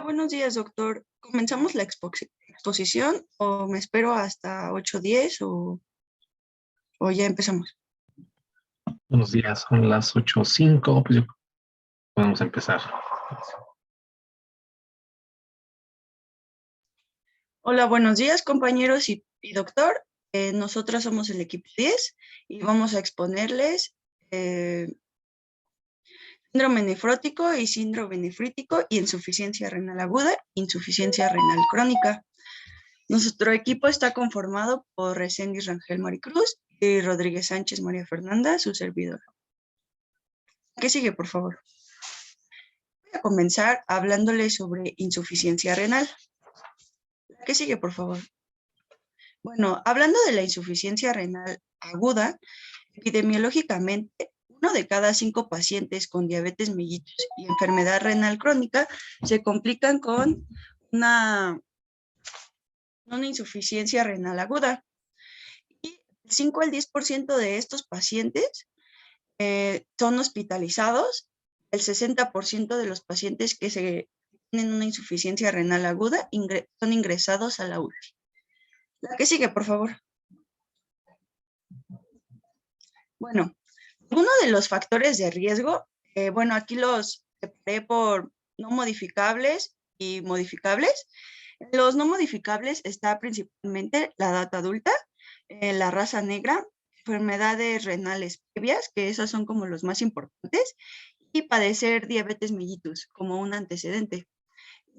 Buenos días, doctor. ¿Comenzamos la exposición o me espero hasta 8:10 o ya empezamos? Buenos días, son las 8:05, pues yo podemos empezar. Hola, buenos días, compañeros y doctor. Nosotros somos el equipo 10 y vamos a exponerles síndrome nefrótico y síndrome nefrítico y insuficiencia renal aguda, insuficiencia renal crónica. Nuestro equipo está conformado por Reséndiz Rangel Maricruz y Rodríguez Sánchez María Fernanda, su servidora. ¿Qué sigue, por favor? Voy a comenzar hablándoles sobre insuficiencia renal. ¿Qué sigue, por favor? Bueno, hablando de la insuficiencia renal aguda, epidemiológicamente, 1 de cada 5 pacientes con diabetes mellitus y enfermedad renal crónica se complican con una insuficiencia renal aguda. Y el 5 al 10% de estos pacientes son hospitalizados. El 60% de los pacientes que tienen una insuficiencia renal aguda son ingresados a la UCI. La que sigue, por favor. Bueno, uno de los factores de riesgo, aquí los separé por no modificables y modificables. Los no modificables está principalmente la edad adulta, la raza negra, enfermedades renales previas, que esos son como los más importantes, y padecer diabetes mellitus como un antecedente.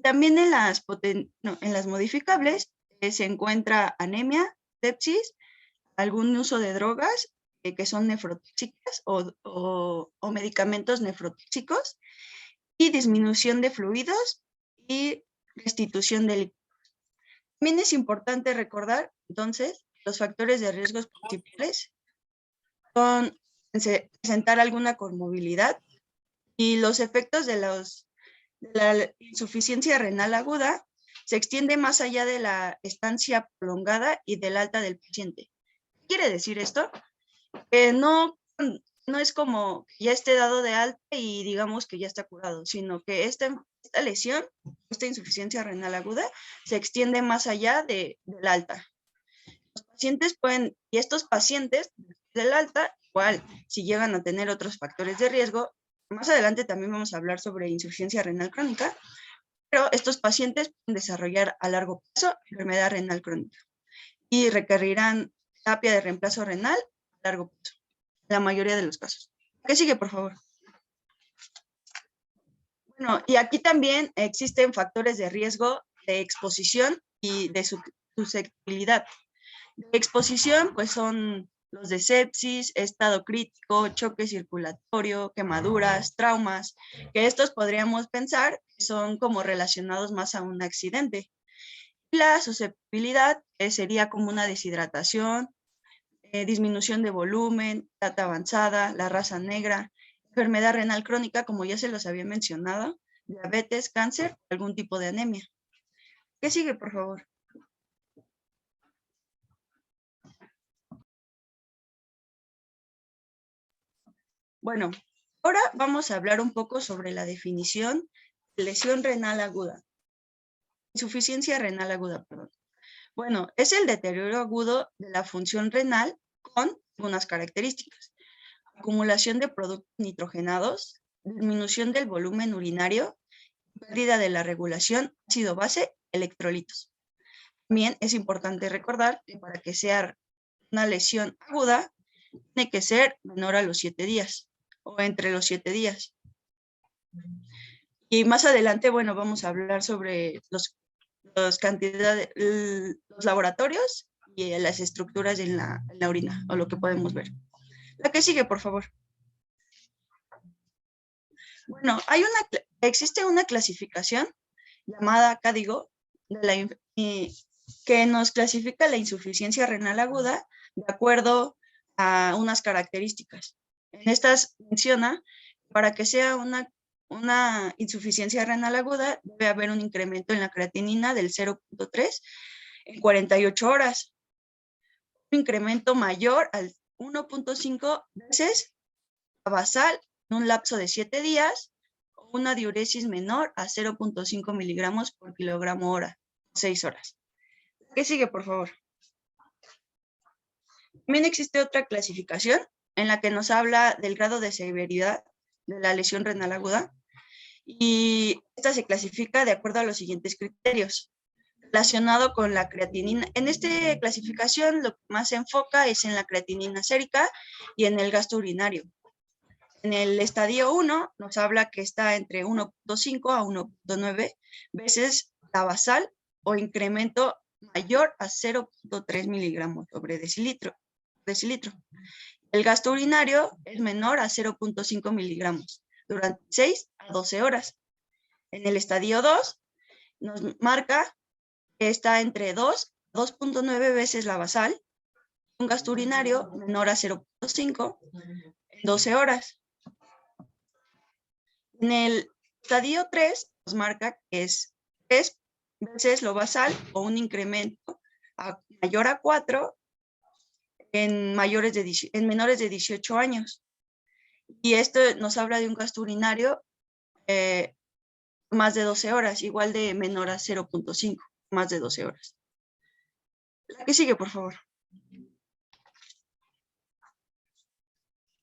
También en las modificables se encuentra anemia, sepsis, algún uso de drogas que son nefrotóxicas o medicamentos nefrotóxicos y disminución de fluidos y restitución de líquidos. También es importante recordar, entonces, los factores de riesgos principales son presentar alguna comorbilidad y los efectos de la insuficiencia renal aguda se extiende más allá de la estancia prolongada y del alta del paciente. ¿Qué quiere decir esto? No es como ya esté dado de alta y digamos que ya está curado, sino que esta lesión, esta insuficiencia renal aguda, se extiende más allá del alta. Los pacientes y estos pacientes del alta, igual, si llegan a tener otros factores de riesgo, más adelante también vamos a hablar sobre insuficiencia renal crónica, pero estos pacientes pueden desarrollar a largo plazo enfermedad renal crónica y requerirán terapia de reemplazo renal a largo plazo, en la mayoría de los casos. ¿Qué sigue, por favor? Bueno, y aquí también existen factores de riesgo de exposición y de susceptibilidad. De exposición, pues son los de sepsis, estado crítico, choque circulatorio, quemaduras, traumas, que estos podríamos pensar que son como relacionados más a un accidente. La susceptibilidad sería como una deshidratación, disminución de volumen, edad avanzada, la raza negra, enfermedad renal crónica, como ya se los había mencionado, diabetes, cáncer, algún tipo de anemia. ¿Qué sigue, por favor? Bueno, ahora vamos a hablar un poco sobre la definición de lesión renal aguda. Insuficiencia renal aguda, perdón. Bueno, es el deterioro agudo de la función renal con unas características. Acumulación de productos nitrogenados, disminución del volumen urinario, pérdida de la regulación ácido-base, electrolitos. También es importante recordar que para que sea una lesión aguda, tiene que ser menor a los 7 días o entre los 7 días. Y más adelante, bueno, vamos a hablar sobre los laboratorios y las estructuras en la orina o lo que podemos ver. La que sigue, por favor. Bueno, existe una clasificación llamada CADIGO que nos clasifica la insuficiencia renal aguda de acuerdo a unas características. En estas menciona, para que sea una insuficiencia renal aguda, debe haber un incremento en la creatinina del 0.3 en 48 horas. Un incremento mayor al 1.5 veces basal en un lapso de 7 días o una diuresis menor a 0.5 miligramos por kilogramo hora, 6 horas. ¿Qué sigue, por favor? También existe otra clasificación en la que nos habla del grado de severidad de la lesión renal aguda, y esta se clasifica de acuerdo a los siguientes criterios. Relacionado con la creatinina. En esta clasificación lo que más se enfoca es en la creatinina sérica y en el gasto urinario. En el estadio 1 nos habla que está entre 1.5 a 1.9 veces la basal o incremento mayor a 0.3 miligramos sobre decilitro. El gasto urinario es menor a 0.5 miligramos durante 6 a 12 horas. En el estadio 2 nos marca que está entre 2 a 2.9 veces la basal, un gasto urinario menor a 0.5 en 12 horas. En el estadio 3 nos marca que es 3 veces lo basal o un incremento mayor a 4 en menores de 18 años. Y esto nos habla de un gasto urinario más de 12 horas, igual de menor a 0.5, más de 12 horas. La que sigue, por favor.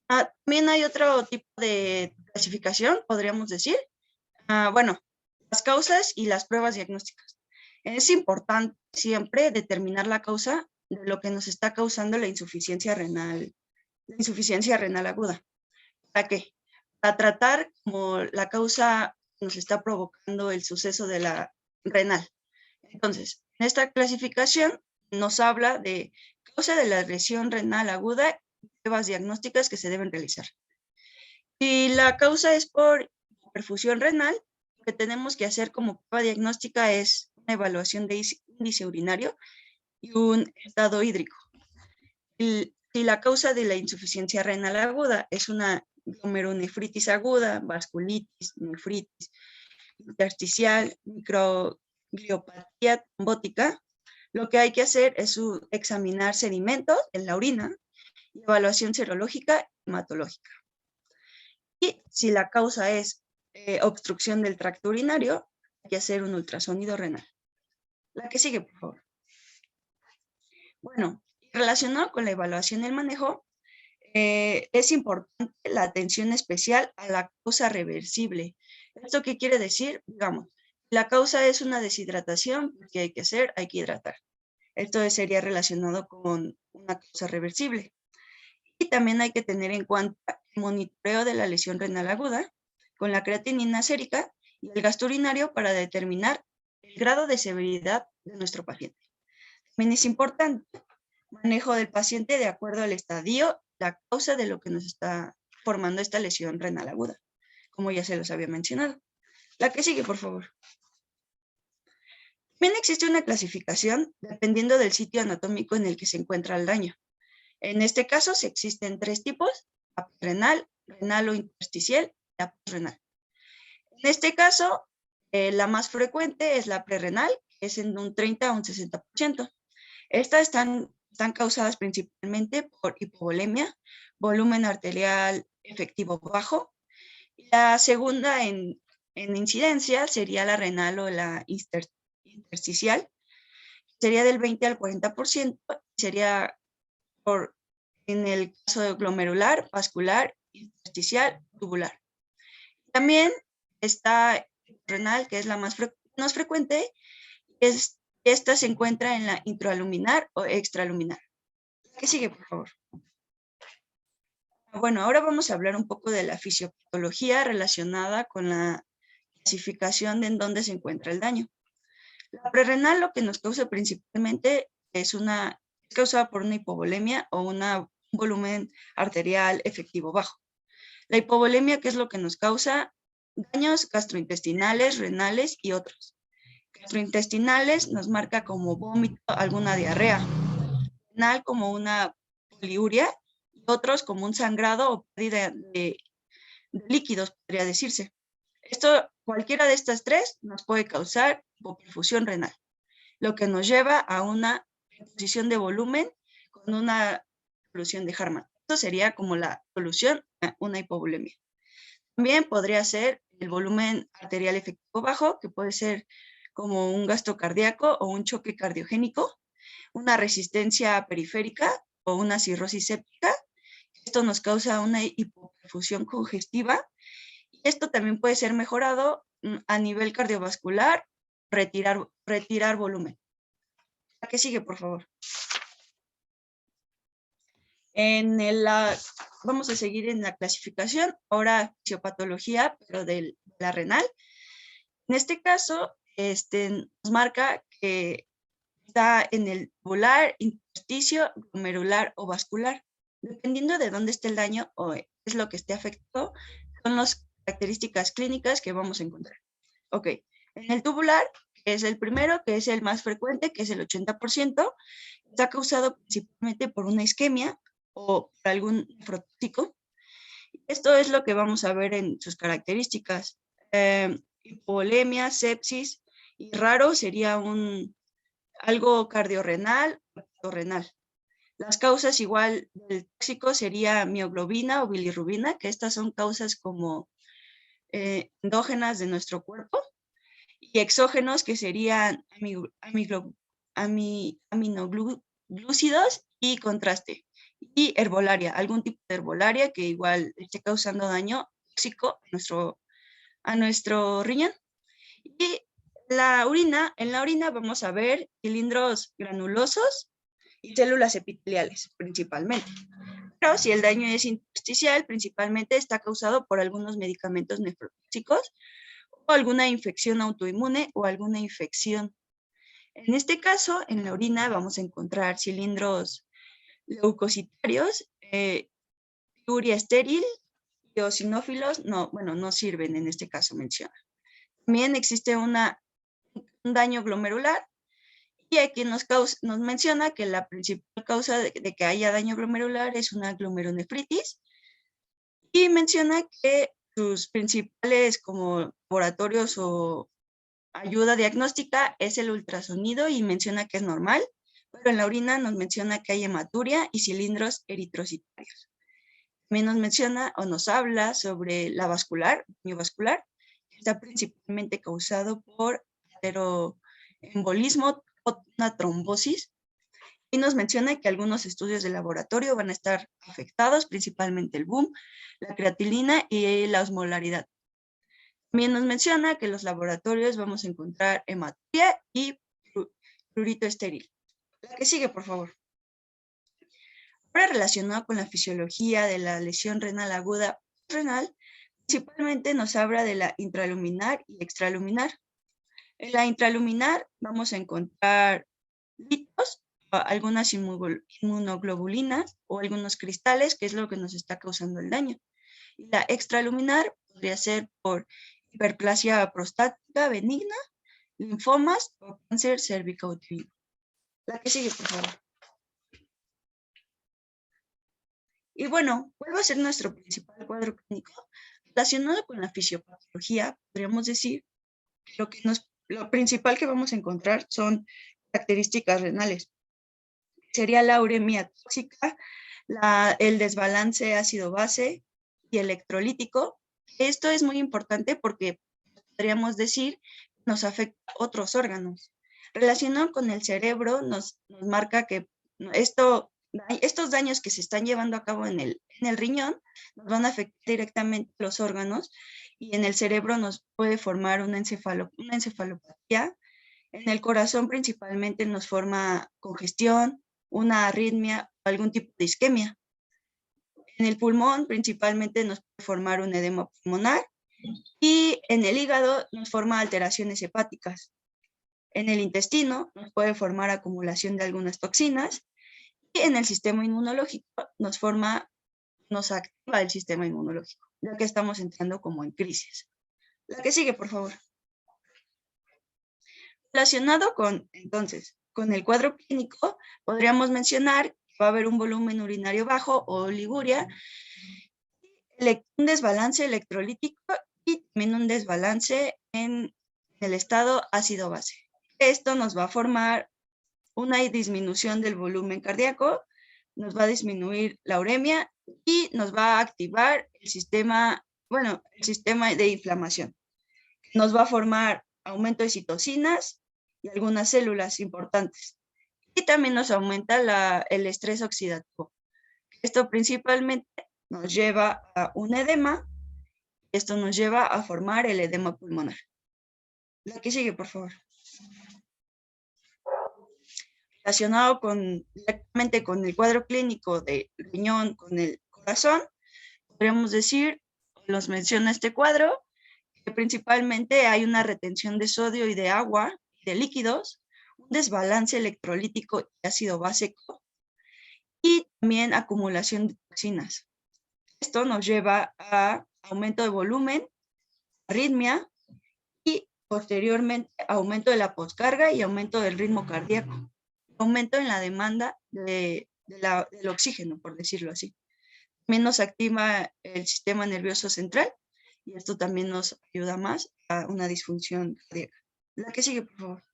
También hay otro tipo de clasificación, podríamos decir. Bueno, las causas y las pruebas diagnósticas. Es importante siempre determinar la causa de lo que nos está causando la insuficiencia renal aguda. ¿Para qué? Para tratar como la causa nos está provocando el suceso de la renal. Entonces, en esta clasificación nos habla de causa de la lesión renal aguda y pruebas diagnósticas que se deben realizar. Si la causa es por perfusión renal, lo que tenemos que hacer como prueba diagnóstica es una evaluación de índice urinario y un estado hídrico. Si la causa de la insuficiencia renal aguda es una glomerulonefritis aguda, vasculitis, nefritis intersticial, microgliopatía trombótica, lo que hay que hacer es examinar sedimentos en la orina y evaluación serológica y hematológica. Y si la causa es obstrucción del tracto urinario, hay que hacer un ultrasonido renal. La que sigue, por favor. Bueno, relacionado con la evaluación y el manejo, es importante la atención especial a la causa reversible. ¿Esto qué quiere decir? Digamos, la causa es una deshidratación, ¿qué hay que hacer? Hay que hidratar. Esto sería relacionado con una causa reversible. Y también hay que tener en cuenta el monitoreo de la lesión renal aguda con la creatinina sérica y el gasto urinario para determinar el grado de severidad de nuestro paciente. También es importante manejo del paciente de acuerdo al estadio, la causa de lo que nos está formando esta lesión renal aguda, como ya se los había mencionado. La que sigue, por favor. También existe una clasificación dependiendo del sitio anatómico en el que se encuentra el daño. En este caso, se existen 3 tipos: la renal, renal o intersticial y la postrenal. En este caso, la más frecuente es la prerrenal, que es en un 30 a un 60%. Estas están causadas principalmente por hipovolemia, volumen arterial efectivo bajo. La segunda en incidencia sería la renal o la intersticial, sería del 20 al 40%, sería en el caso de glomerular, vascular, intersticial, tubular. También está renal, que es la más frecuente, esta se encuentra en la intraluminar o extraluminar. ¿Qué sigue, por favor? Bueno, ahora vamos a hablar un poco de la fisiopatología relacionada con la clasificación de en dónde se encuentra el daño. La prerrenal lo que nos causa principalmente es causada por una hipovolemia o un volumen arterial efectivo bajo. La hipovolemia, ¿qué es lo que nos causa? Daños gastrointestinales, renales y otros. Gastrointestinales nos marca como vómito, alguna diarrea. Renal como una poliuria y otros como un sangrado o pérdida de líquidos, podría decirse. Cualquiera de estas 3 nos puede causar hipoperfusión renal, lo que nos lleva a una reposición de volumen con una solución de Harman. Esto sería como la solución a una hipovolemia. También podría ser el volumen arterial efectivo bajo, que puede ser como un gasto cardíaco o un choque cardiogénico, una resistencia periférica o una cirrosis séptica. Esto nos causa una hipoperfusión congestiva. Y esto también puede ser mejorado a nivel cardiovascular, retirar volumen. ¿A qué sigue, por favor? Vamos a seguir en la clasificación, ahora fisiopatología, pero de la renal. En este caso, nos marca que está en el tubular, intersticio, glomerular o vascular. Dependiendo de dónde esté el daño o es lo que esté afectado, son las características clínicas que vamos a encontrar. Ok, en el tubular, que es el primero, que es el más frecuente, que es el 80%, está causado principalmente por una isquemia o por algún nefrotóxico. Esto es lo que vamos a ver en sus características. Hipovolemia, sepsis, y raro sería algo cardiorrenal o renal. Las causas igual del tóxico sería mioglobina o bilirrubina, que estas son causas como endógenas de nuestro cuerpo, y exógenos, que serían aminoglúcidos y contraste, y herbolaria, algún tipo de herbolaria que igual esté causando daño tóxico a nuestro riñón. Y en la orina vamos a ver cilindros granulosos y células epiteliales principalmente. Pero si el daño es intersticial, principalmente está causado por algunos medicamentos nefrotóxicos o alguna infección autoinmune o alguna infección. En este caso, en la orina vamos a encontrar cilindros leucocitarios, urea estéril, y eosinófilos, no sirven en este caso, menciona. También existe un daño glomerular, y aquí nos menciona que la principal causa de que haya daño glomerular es una glomerulonefritis, y menciona que sus principales como laboratorios o ayuda diagnóstica es el ultrasonido, y menciona que es normal, pero en la orina nos menciona que hay hematuria y cilindros eritrocitarios. También nos menciona o nos habla sobre la daño vascular, que está principalmente causado por ateroembolismo o una trombosis, y nos menciona que algunos estudios de laboratorio van a estar afectados, principalmente el BUM, la creatinina y la osmolaridad. También nos menciona que en los laboratorios vamos a encontrar hematuria y prurito estéril. La que sigue, por favor. Ahora, relacionado con la fisiología de la lesión renal aguda renal, principalmente nos habla de la intraluminar y extraluminar. En la intraluminar vamos a encontrar litos, algunas inmunoglobulinas o algunos cristales, que es lo que nos está causando el daño. Y la extraluminar podría ser por hiperplasia prostática benigna, linfomas o cáncer cervicouterino. La que sigue, por favor. Y bueno, ¿cuál va a ser nuestro principal cuadro clínico? Relacionado con la fisiopatología, podríamos decir que lo principal que vamos a encontrar son características renales. Sería la uremia tóxica, el desbalance ácido-base y electrolítico. Esto es muy importante porque podríamos decir que nos afecta a otros órganos. Relacionado con el cerebro, nos marca que estos daños que se están llevando a cabo en el riñón nos van a afectar directamente los órganos, y en el cerebro nos puede formar una encefalopatía. En el corazón principalmente nos forma congestión, una arritmia o algún tipo de isquemia. En el pulmón principalmente nos puede formar un edema pulmonar, y en el hígado nos forma alteraciones hepáticas. En el intestino nos puede formar acumulación de algunas toxinas, y en el sistema inmunológico nos activa el sistema inmunológico, ya que estamos entrando como en crisis. La que sigue, por favor. Relacionado entonces, con el cuadro clínico, podríamos mencionar que va a haber un volumen urinario bajo o oliguria, un desbalance electrolítico y también un desbalance en el estado ácido-base. Esto nos va a formar una disminución del volumen cardíaco, nos va a disminuir la uremia y nos va a activar el sistema bueno, el sistema de inflamación. Nos va a formar aumento de citocinas y algunas células importantes. Y también nos aumenta el estrés oxidativo. Esto principalmente nos lleva a un edema. Esto nos lleva a formar el edema pulmonar. La que sigue, por favor. Relacionado directamente con el cuadro clínico del riñón, con el corazón, podríamos decir, nos menciona este cuadro, que principalmente hay una retención de sodio y de agua, de líquidos, un desbalance electrolítico y ácido básico, y también acumulación de toxinas. Esto nos lleva a aumento de volumen, arritmia y posteriormente aumento de la poscarga y aumento del ritmo cardíaco, aumento en la demanda del oxígeno, por decirlo así. También nos activa el sistema nervioso central y esto también nos ayuda más a una disfunción cardíaca. La que sigue, por favor.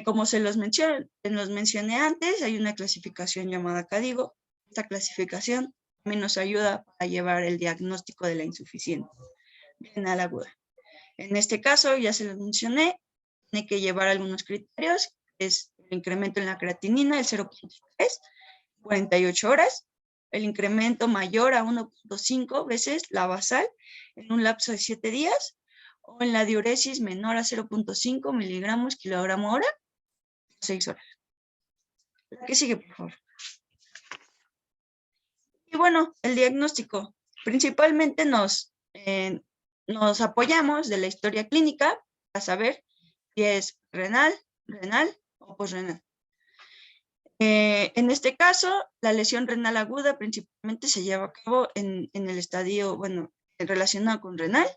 Como se los mencioné antes, hay una clasificación llamada CADIGO. Esta clasificación también nos ayuda a llevar el diagnóstico de la insuficiencia renal aguda. En este caso, ya se los mencioné, tiene que llevar algunos criterios, es el incremento en la creatinina, el 0.3, 48 horas, el incremento mayor a 1.5 veces la basal en un lapso de 7 días, o en la diuresis menor a 0.5 miligramos kilogramo hora, 6 horas. La que sigue, por favor. Y bueno, el diagnóstico. Principalmente nos apoyamos de la historia clínica para saber si es renal o posrenal. En este caso, la lesión renal aguda principalmente se lleva a cabo en el estadio, bueno, relacionado con renal,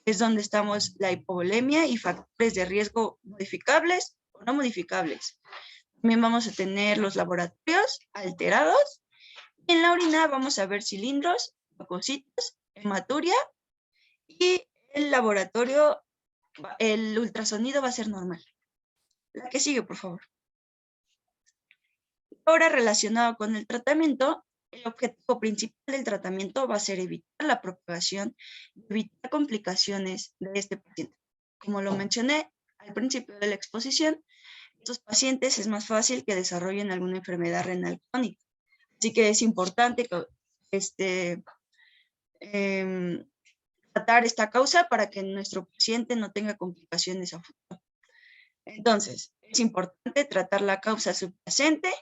es donde estamos la hipovolemia y factores de riesgo modificables o no modificables. También vamos a tener los laboratorios alterados. En la orina vamos a ver cilindros, leucocitos, hematuria y el laboratorio, el ultrasonido va a ser normal. La que sigue, por favor. Ahora, relacionado con el tratamiento, el objetivo principal del tratamiento va a ser evitar la propagación y evitar complicaciones de este paciente. Como lo mencioné al principio de la exposición, estos pacientes es más fácil que desarrollen alguna enfermedad renal crónica. Así que es importante tratar esta causa para que nuestro paciente no tenga complicaciones a futuro. Entonces, es importante tratar la causa subyacente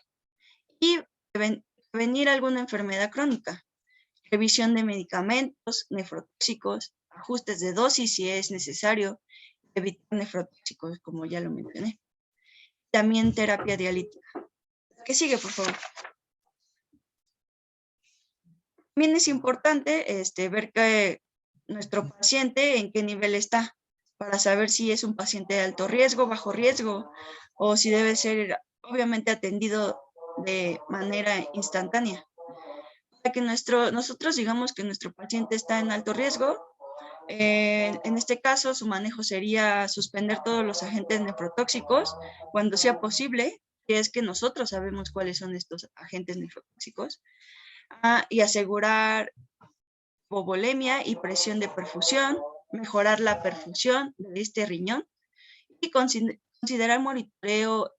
y prevenir alguna enfermedad crónica, revisión de medicamentos, nefrotóxicos, ajustes de dosis si es necesario, evitar nefrotóxicos, como ya lo mencioné. También terapia dialítica. ¿Qué sigue, por favor? También es importante ver que nuestro paciente en qué nivel está, para saber si es un paciente de alto riesgo, bajo riesgo, o si debe ser obviamente atendido de manera instantánea. Para que nosotros digamos que nuestro paciente está en alto riesgo, en este caso su manejo sería suspender todos los agentes nefrotóxicos cuando sea posible, si es que nosotros sabemos cuáles son estos agentes nefrotóxicos, y asegurar hipovolemia y presión de perfusión, mejorar la perfusión de este riñón y considerar monitoreo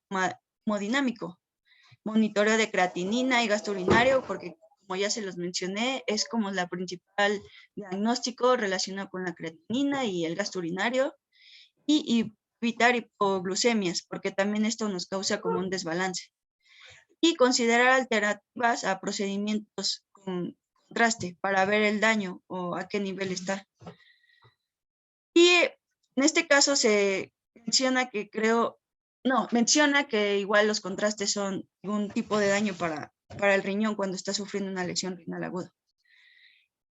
hemodinámico, monitoreo de creatinina y gasto urinario, porque como ya se los mencioné, es como la principal diagnóstico relacionado con la creatinina y el gasto urinario, y evitar hipoglucemias, porque también esto nos causa como un desbalance. Y considerar alternativas a procedimientos con contraste para ver el daño o a qué nivel está. Y en este caso se menciona que igual los contrastes son un tipo de daño para el riñón cuando está sufriendo una lesión renal aguda.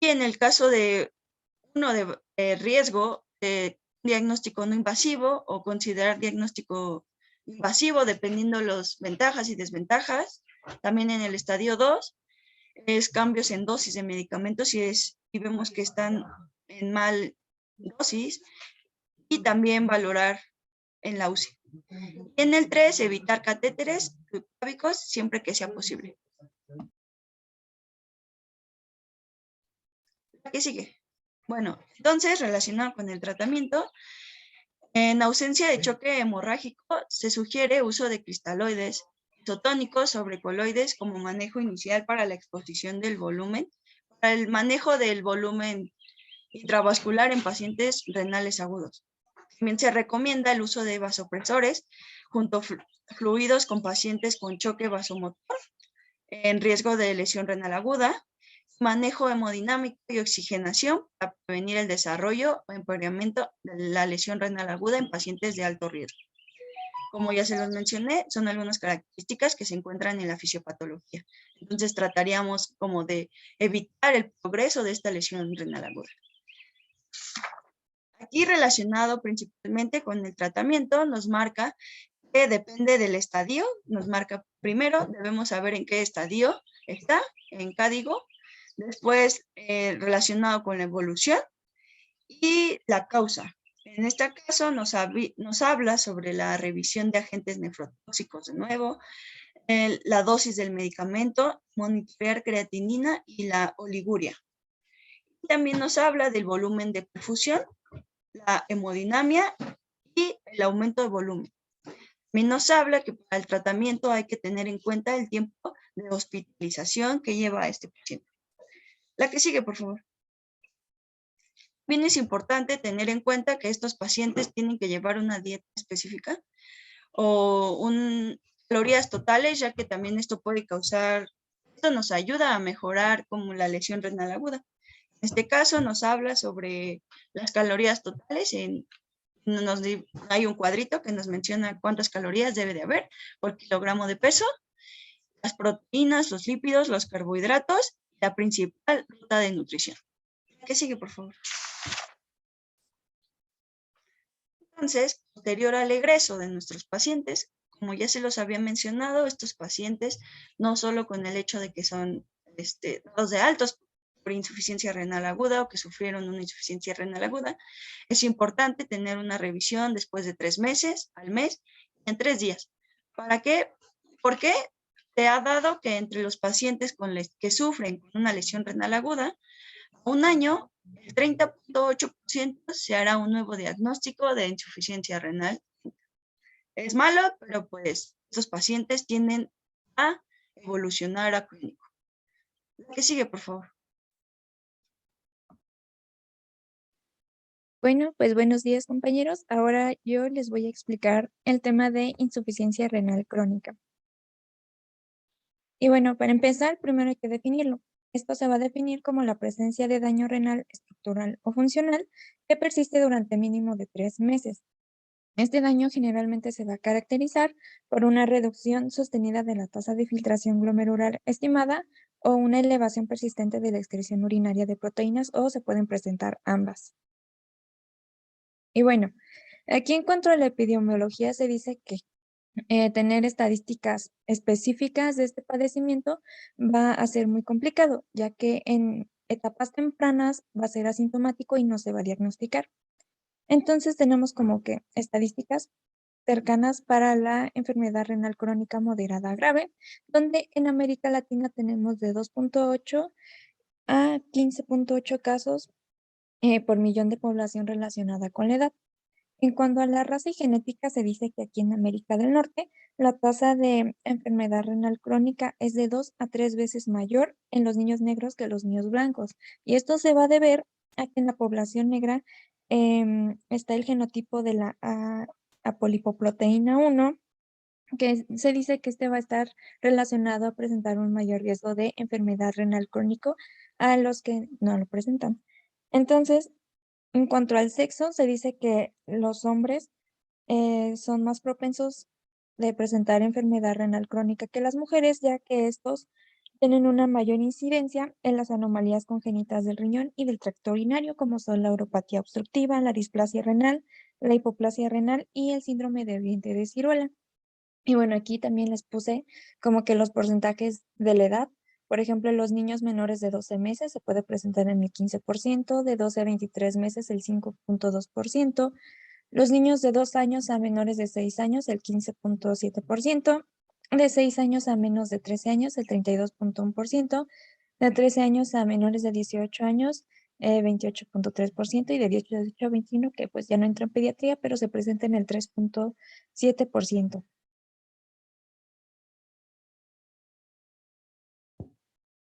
Y en el caso de uno de riesgo, diagnóstico no invasivo o considerar diagnóstico invasivo dependiendo las ventajas y desventajas. También en el estadio 2 es cambios en dosis de medicamentos y vemos que están en mal dosis, y también valorar en la UCI. En el 3, evitar catéteres subclávicos siempre que sea posible. ¿Qué sigue? Bueno, entonces, relacionado con el tratamiento, en ausencia de choque hemorrágico, se sugiere uso de cristaloides isotónicos sobre coloides como manejo inicial para la exposición del volumen, para el manejo del volumen intravascular en pacientes renales agudos. También se recomienda el uso de vasopresores junto a fluidos con pacientes con choque vasomotor en riesgo de lesión renal aguda, manejo hemodinámico y oxigenación para prevenir el desarrollo o empeoramiento de la lesión renal aguda en pacientes de alto riesgo. Como ya se los mencioné, son algunas características que se encuentran en la fisiopatología. Entonces trataríamos como de evitar el progreso de esta lesión renal aguda. Aquí relacionado principalmente con el tratamiento, nos marca que depende del estadio, nos marca primero, debemos saber en qué estadio está, en código, después relacionado con la evolución y la causa. En este caso nos habla sobre la revisión de agentes nefrotóxicos de nuevo, la dosis del medicamento, monitorear creatinina y la oliguria. También nos habla del volumen de perfusión, la hemodinamia y el aumento de volumen. También nos habla que para el tratamiento hay que tener en cuenta el tiempo de hospitalización que lleva a este paciente. La que sigue, por favor. También es importante tener en cuenta que estos pacientes tienen que llevar una dieta específica o calorías totales, ya que también esto nos ayuda a mejorar como la lesión renal aguda. En este caso nos habla sobre las calorías totales. Hay un cuadrito que nos menciona cuántas calorías debe de haber por kilogramo de peso, las proteínas, los lípidos, los carbohidratos, la principal ruta de nutrición. ¿Qué sigue, por favor? Entonces, posterior al egreso de nuestros pacientes, como ya se los había mencionado, estos pacientes, no solo con el hecho de que son dados de altos por insuficiencia renal aguda o que sufrieron una insuficiencia renal aguda, es importante tener una revisión después de 3 meses, al mes, en 3 días. ¿Para qué? ¿Por qué? Se ha dado que entre los pacientes que sufren con una lesión renal aguda, a un año, el 30.8% se hará un nuevo diagnóstico de insuficiencia renal. Es malo, pero pues estos pacientes tienden a evolucionar a crónico. ¿Qué sigue, por favor? Bueno, pues buenos días, compañeros. Ahora yo les voy a explicar el tema de insuficiencia renal crónica. Y bueno, para empezar, primero hay que definirlo. Esto se va a definir como la presencia de daño renal estructural o funcional que persiste durante mínimo de 3 meses. Este daño generalmente se va a caracterizar por una reducción sostenida de la tasa de filtración glomerular estimada o una elevación persistente de la excreción urinaria de proteínas, o se pueden presentar ambas. Y bueno, aquí en cuanto a la epidemiología se dice que tener estadísticas específicas de este padecimiento va a ser muy complicado, ya que en etapas tempranas va a ser asintomático y no se va a diagnosticar. Entonces tenemos como que estadísticas cercanas para la enfermedad renal crónica moderada grave, donde en América Latina tenemos de 2.8 a 15.8 casos por millón de población relacionada con la edad. En cuanto a la raza y genética, se dice que aquí en América del Norte la tasa de enfermedad renal crónica es de 2 a 3 veces mayor en los niños negros que los niños blancos. Y esto se va a deber a que en la población negra está el genotipo de la apolipoproteína 1, que se dice que este va a estar relacionado a presentar un mayor riesgo de enfermedad renal crónico a los que no lo presentan. Entonces, en cuanto al sexo, se dice que los hombres son más propensos de presentar enfermedad renal crónica que las mujeres, ya que estos tienen una mayor incidencia en las anomalías congénitas del riñón y del tracto urinario, como son la uropatía obstructiva, la displasia renal, la hipoplasia renal y el síndrome de Oriente de Ciruela. Y bueno, aquí también les puse como que los porcentajes de la edad. Por ejemplo, los niños menores de 12 meses se puede presentar en el 15%, de 12 a 23 meses el 5.2%, los niños de 2 años a menores de 6 años el 15.7%, de 6 años a menos de 13 años el 32.1%, de 13 años a menores de 18 años 28.3%, y de 18 a 21, que pues ya no entra en pediatría, pero se presenta en el 3.7%.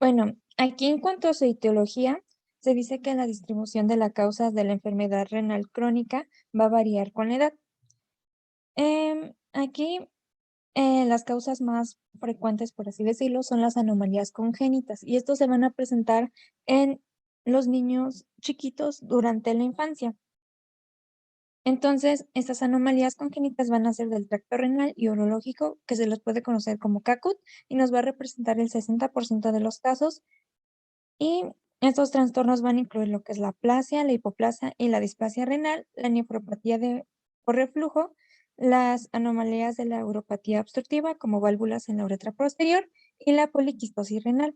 Bueno, aquí en cuanto a su etiología, se dice que la distribución de las causas de la enfermedad renal crónica va a variar con la edad. Aquí las causas más frecuentes, por así decirlo, son las anomalías congénitas, y estos se van a presentar en los niños chiquitos durante la infancia. Entonces, estas anomalías congénitas van a ser del tracto renal y urológico, que se los puede conocer como CACUT, y nos va a representar el 60% de los casos. Y estos trastornos van a incluir lo que es la aplasia, la hipoplasia y la displasia renal, la nefropatía por reflujo, las anomalías de la uropatía obstructiva, como válvulas en la uretra posterior, y la poliquistosis renal.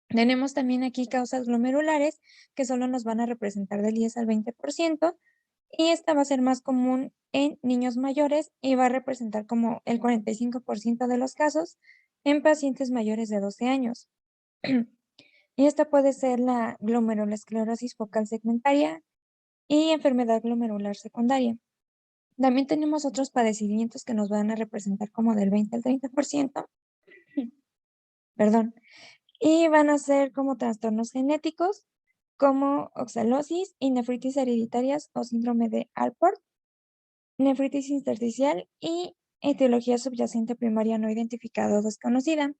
Tenemos también aquí causas glomerulares, que solo nos van a representar del 10 al 20%, y esta va a ser más común en niños mayores y va a representar como el 45% de los casos en pacientes mayores de 12 años. Y esta puede ser la glomerulosclerosis focal segmentaria y enfermedad glomerular secundaria. También tenemos otros padecimientos que nos van a representar como del 20 al 30%, perdón, y van a ser como trastornos genéticos, como oxalosis y nefritis hereditarias o síndrome de Alport, nefritis intersticial y etiología subyacente primaria no identificada o desconocida.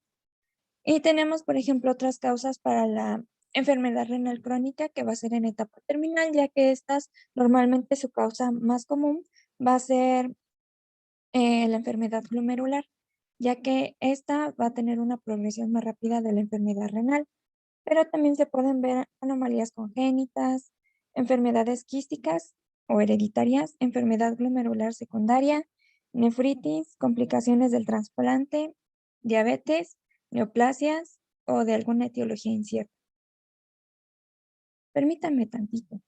Y tenemos, por ejemplo, otras causas para la enfermedad renal crónica, que va a ser en etapa terminal, ya que estas normalmente su causa más común va a ser la enfermedad glomerular, ya que esta va a tener una progresión más rápida de la enfermedad renal. Pero también se pueden ver anomalías congénitas, enfermedades quísticas o hereditarias, enfermedad glomerular secundaria, nefritis, complicaciones del trasplante, diabetes, neoplasias o de alguna etiología incierta. Permítanme tantito.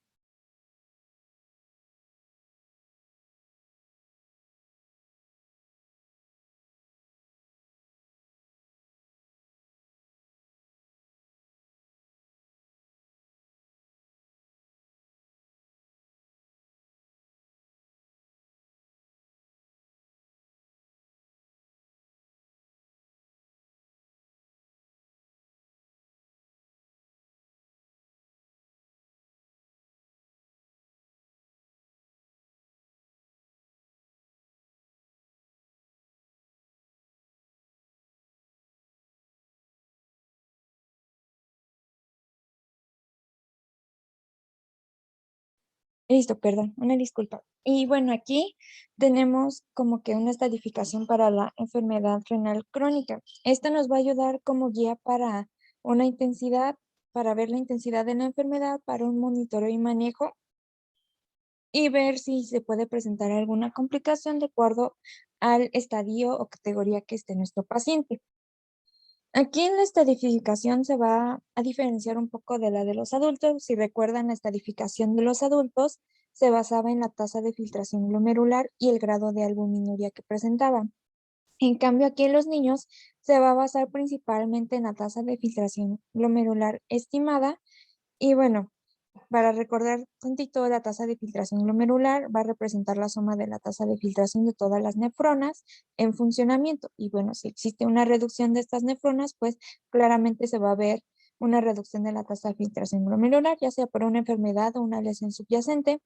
Listo, perdón, una disculpa. Y bueno, aquí tenemos como que una estadificación para la enfermedad renal crónica. Esta nos va a ayudar como guía para una intensidad, para ver la intensidad de la enfermedad, para un monitoreo y manejo, y ver si se puede presentar alguna complicación de acuerdo al estadio o categoría que esté nuestro paciente. Aquí en la estadificación se va a diferenciar un poco de la de los adultos. Si recuerdan, la estadificación de los adultos se basaba en la tasa de filtración glomerular y el grado de albuminuria que presentaban. En cambio, aquí en los niños se va a basar principalmente en la tasa de filtración glomerular estimada. Y bueno, para recordar tantito, la tasa de filtración glomerular va a representar la suma de la tasa de filtración de todas las nefronas en funcionamiento. Y bueno, si existe una reducción de estas nefronas, pues claramente se va a ver una reducción de la tasa de filtración glomerular, ya sea por una enfermedad o una lesión subyacente.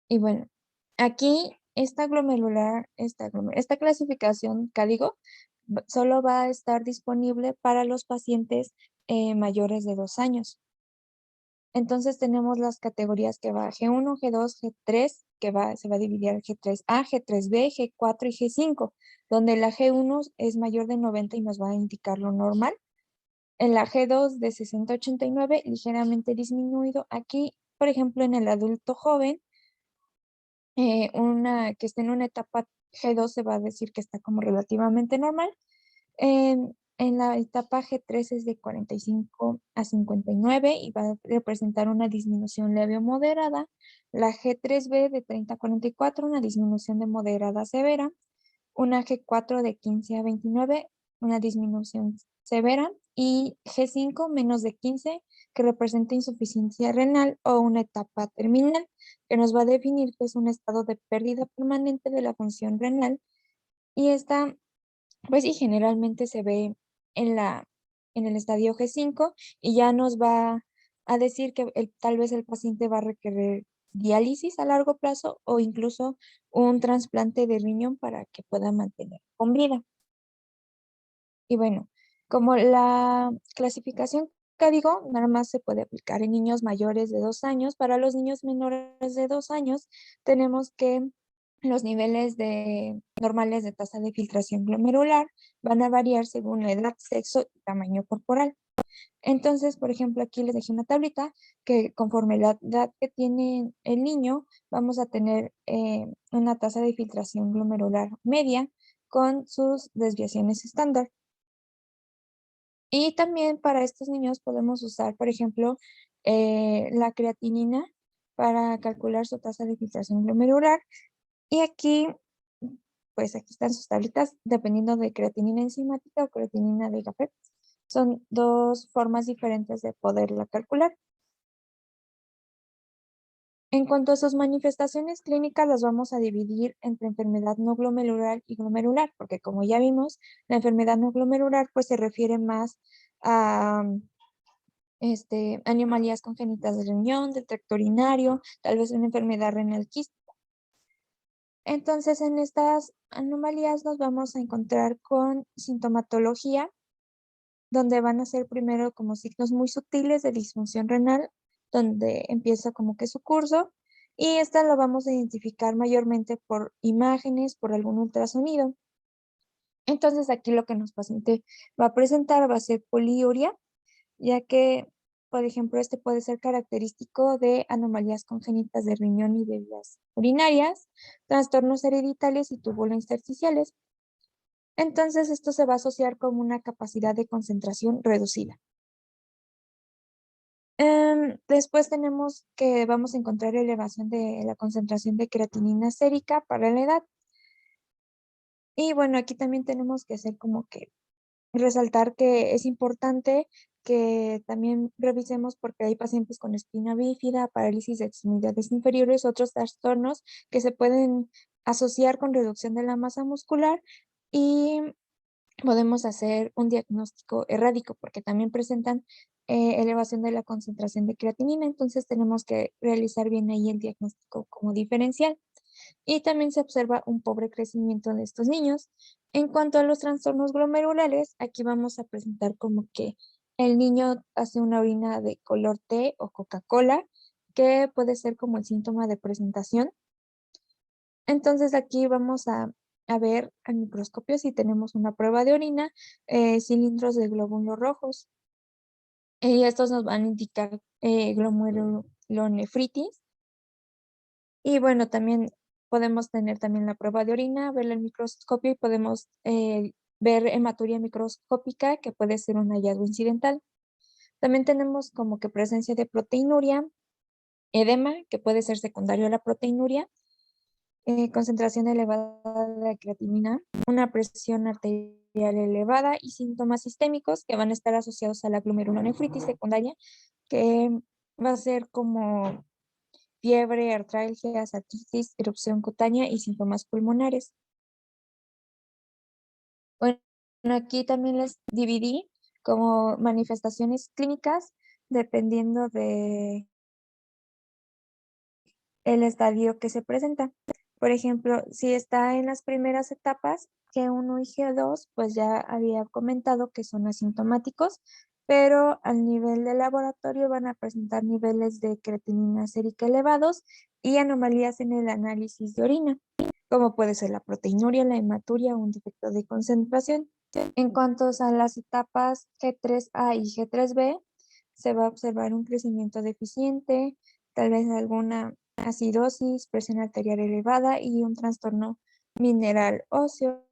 Y bueno, aquí esta clasificación, CADIGO, solo va a estar disponible para los pacientes mayores de 2 años. Entonces tenemos las categorías que va G1, G2, G3, se va a dividir en G3A, G3B, G4 y G5, donde la G1 es mayor de 90 y nos va a indicar lo normal. En la G2 de 60 a 89, ligeramente disminuido. Aquí, por ejemplo, en el adulto joven, una que esté en una etapa G2 se va a decir que está como relativamente normal. En la etapa G3 es de 45 a 59 y va a representar una disminución leve o moderada. La G3B de 30 a 44, una disminución de moderada a severa. Una G4 de 15 a 29, una disminución severa, y G5 menos de 15, que representa insuficiencia renal o una etapa terminal, que nos va a definir que es un estado de pérdida permanente de la función renal. Y esta, pues sí, generalmente se ve en el estadio G5 y ya nos va a decir que tal vez el paciente va a requerir diálisis a largo plazo o incluso un trasplante de riñón para que pueda mantener con vida. Y bueno, como la clasificación que digo, nada más se puede aplicar en niños mayores de 2 años. Para los niños menores de 2 años, tenemos que los niveles normales de tasa de filtración glomerular van a variar según la edad, sexo y tamaño corporal. Entonces, por ejemplo, aquí les dejé una tablita que conforme la edad que tiene el niño, vamos a tener una tasa de filtración glomerular media con sus desviaciones estándar. Y también para estos niños podemos usar, por ejemplo, la creatinina para calcular su tasa de filtración glomerular. Y aquí, pues aquí están sus tablitas, dependiendo de creatinina enzimática o creatinina de Gafet. Son dos formas diferentes de poderla calcular. En cuanto a sus manifestaciones clínicas, las vamos a dividir entre enfermedad no glomerular y glomerular, porque como ya vimos, la enfermedad no glomerular pues se refiere más a anomalías congénitas del riñón, del tracto urinario, tal vez una enfermedad renal quística. Entonces, en estas anomalías nos vamos a encontrar con sintomatología, donde van a ser primero como signos muy sutiles de disfunción renal, donde empieza como que su curso, y esta lo vamos a identificar mayormente por imágenes, por algún ultrasonido. Entonces, aquí lo que nuestro paciente va a presentar va a ser poliuria, ya que, por ejemplo, este puede ser característico de anomalías congénitas de riñón y de vías urinarias, trastornos hereditarios y intersticiales. Entonces, esto se va a asociar con una capacidad de concentración reducida. Después tenemos que vamos a encontrar elevación de la concentración de creatinina sérica para la edad. Y bueno, aquí también tenemos que hacer como que resaltar que es importante que también revisemos porque hay pacientes con espina bífida, parálisis de extremidades inferiores, otros trastornos que se pueden asociar con reducción de la masa muscular y podemos hacer un diagnóstico errático porque también presentan elevación de la concentración de creatinina, entonces tenemos que realizar bien ahí el diagnóstico como diferencial. Y también se observa un pobre crecimiento de estos niños. En cuanto a los trastornos glomerulares, aquí vamos a presentar como que el niño hace una orina de color té o Coca-Cola, que puede ser como el síntoma de presentación. Entonces aquí vamos a ver al microscopio si tenemos una prueba de orina, cilindros de glóbulos rojos. Y estos nos van a indicar glomerulonefritis. Y bueno, también podemos tener también la prueba de orina, verla en microscopio y podemos ver hematuria microscópica, que puede ser un hallazgo incidental. También tenemos como que presencia de proteinuria, edema, que puede ser secundario a la proteinuria, concentración elevada de creatinina, una presión arterial elevada y síntomas sistémicos que van a estar asociados a la glomerulonefritis secundaria, que va a ser como fiebre, artralgia, ascitis, erupción cutánea y síntomas pulmonares. Bueno, aquí también les dividí como manifestaciones clínicas dependiendo de el estadio que se presenta. Por ejemplo, si está en las primeras etapas, G1 y G2, pues ya había comentado que son asintomáticos, pero al nivel de laboratorio van a presentar niveles de creatinina sérica elevados y anomalías en el análisis de orina, como puede ser la proteinuria, la hematuria o un defecto de concentración. En cuanto a las etapas G3A y G3B, se va a observar un crecimiento deficiente, tal vez alguna acidosis, presión arterial elevada y un trastorno mineral óseo.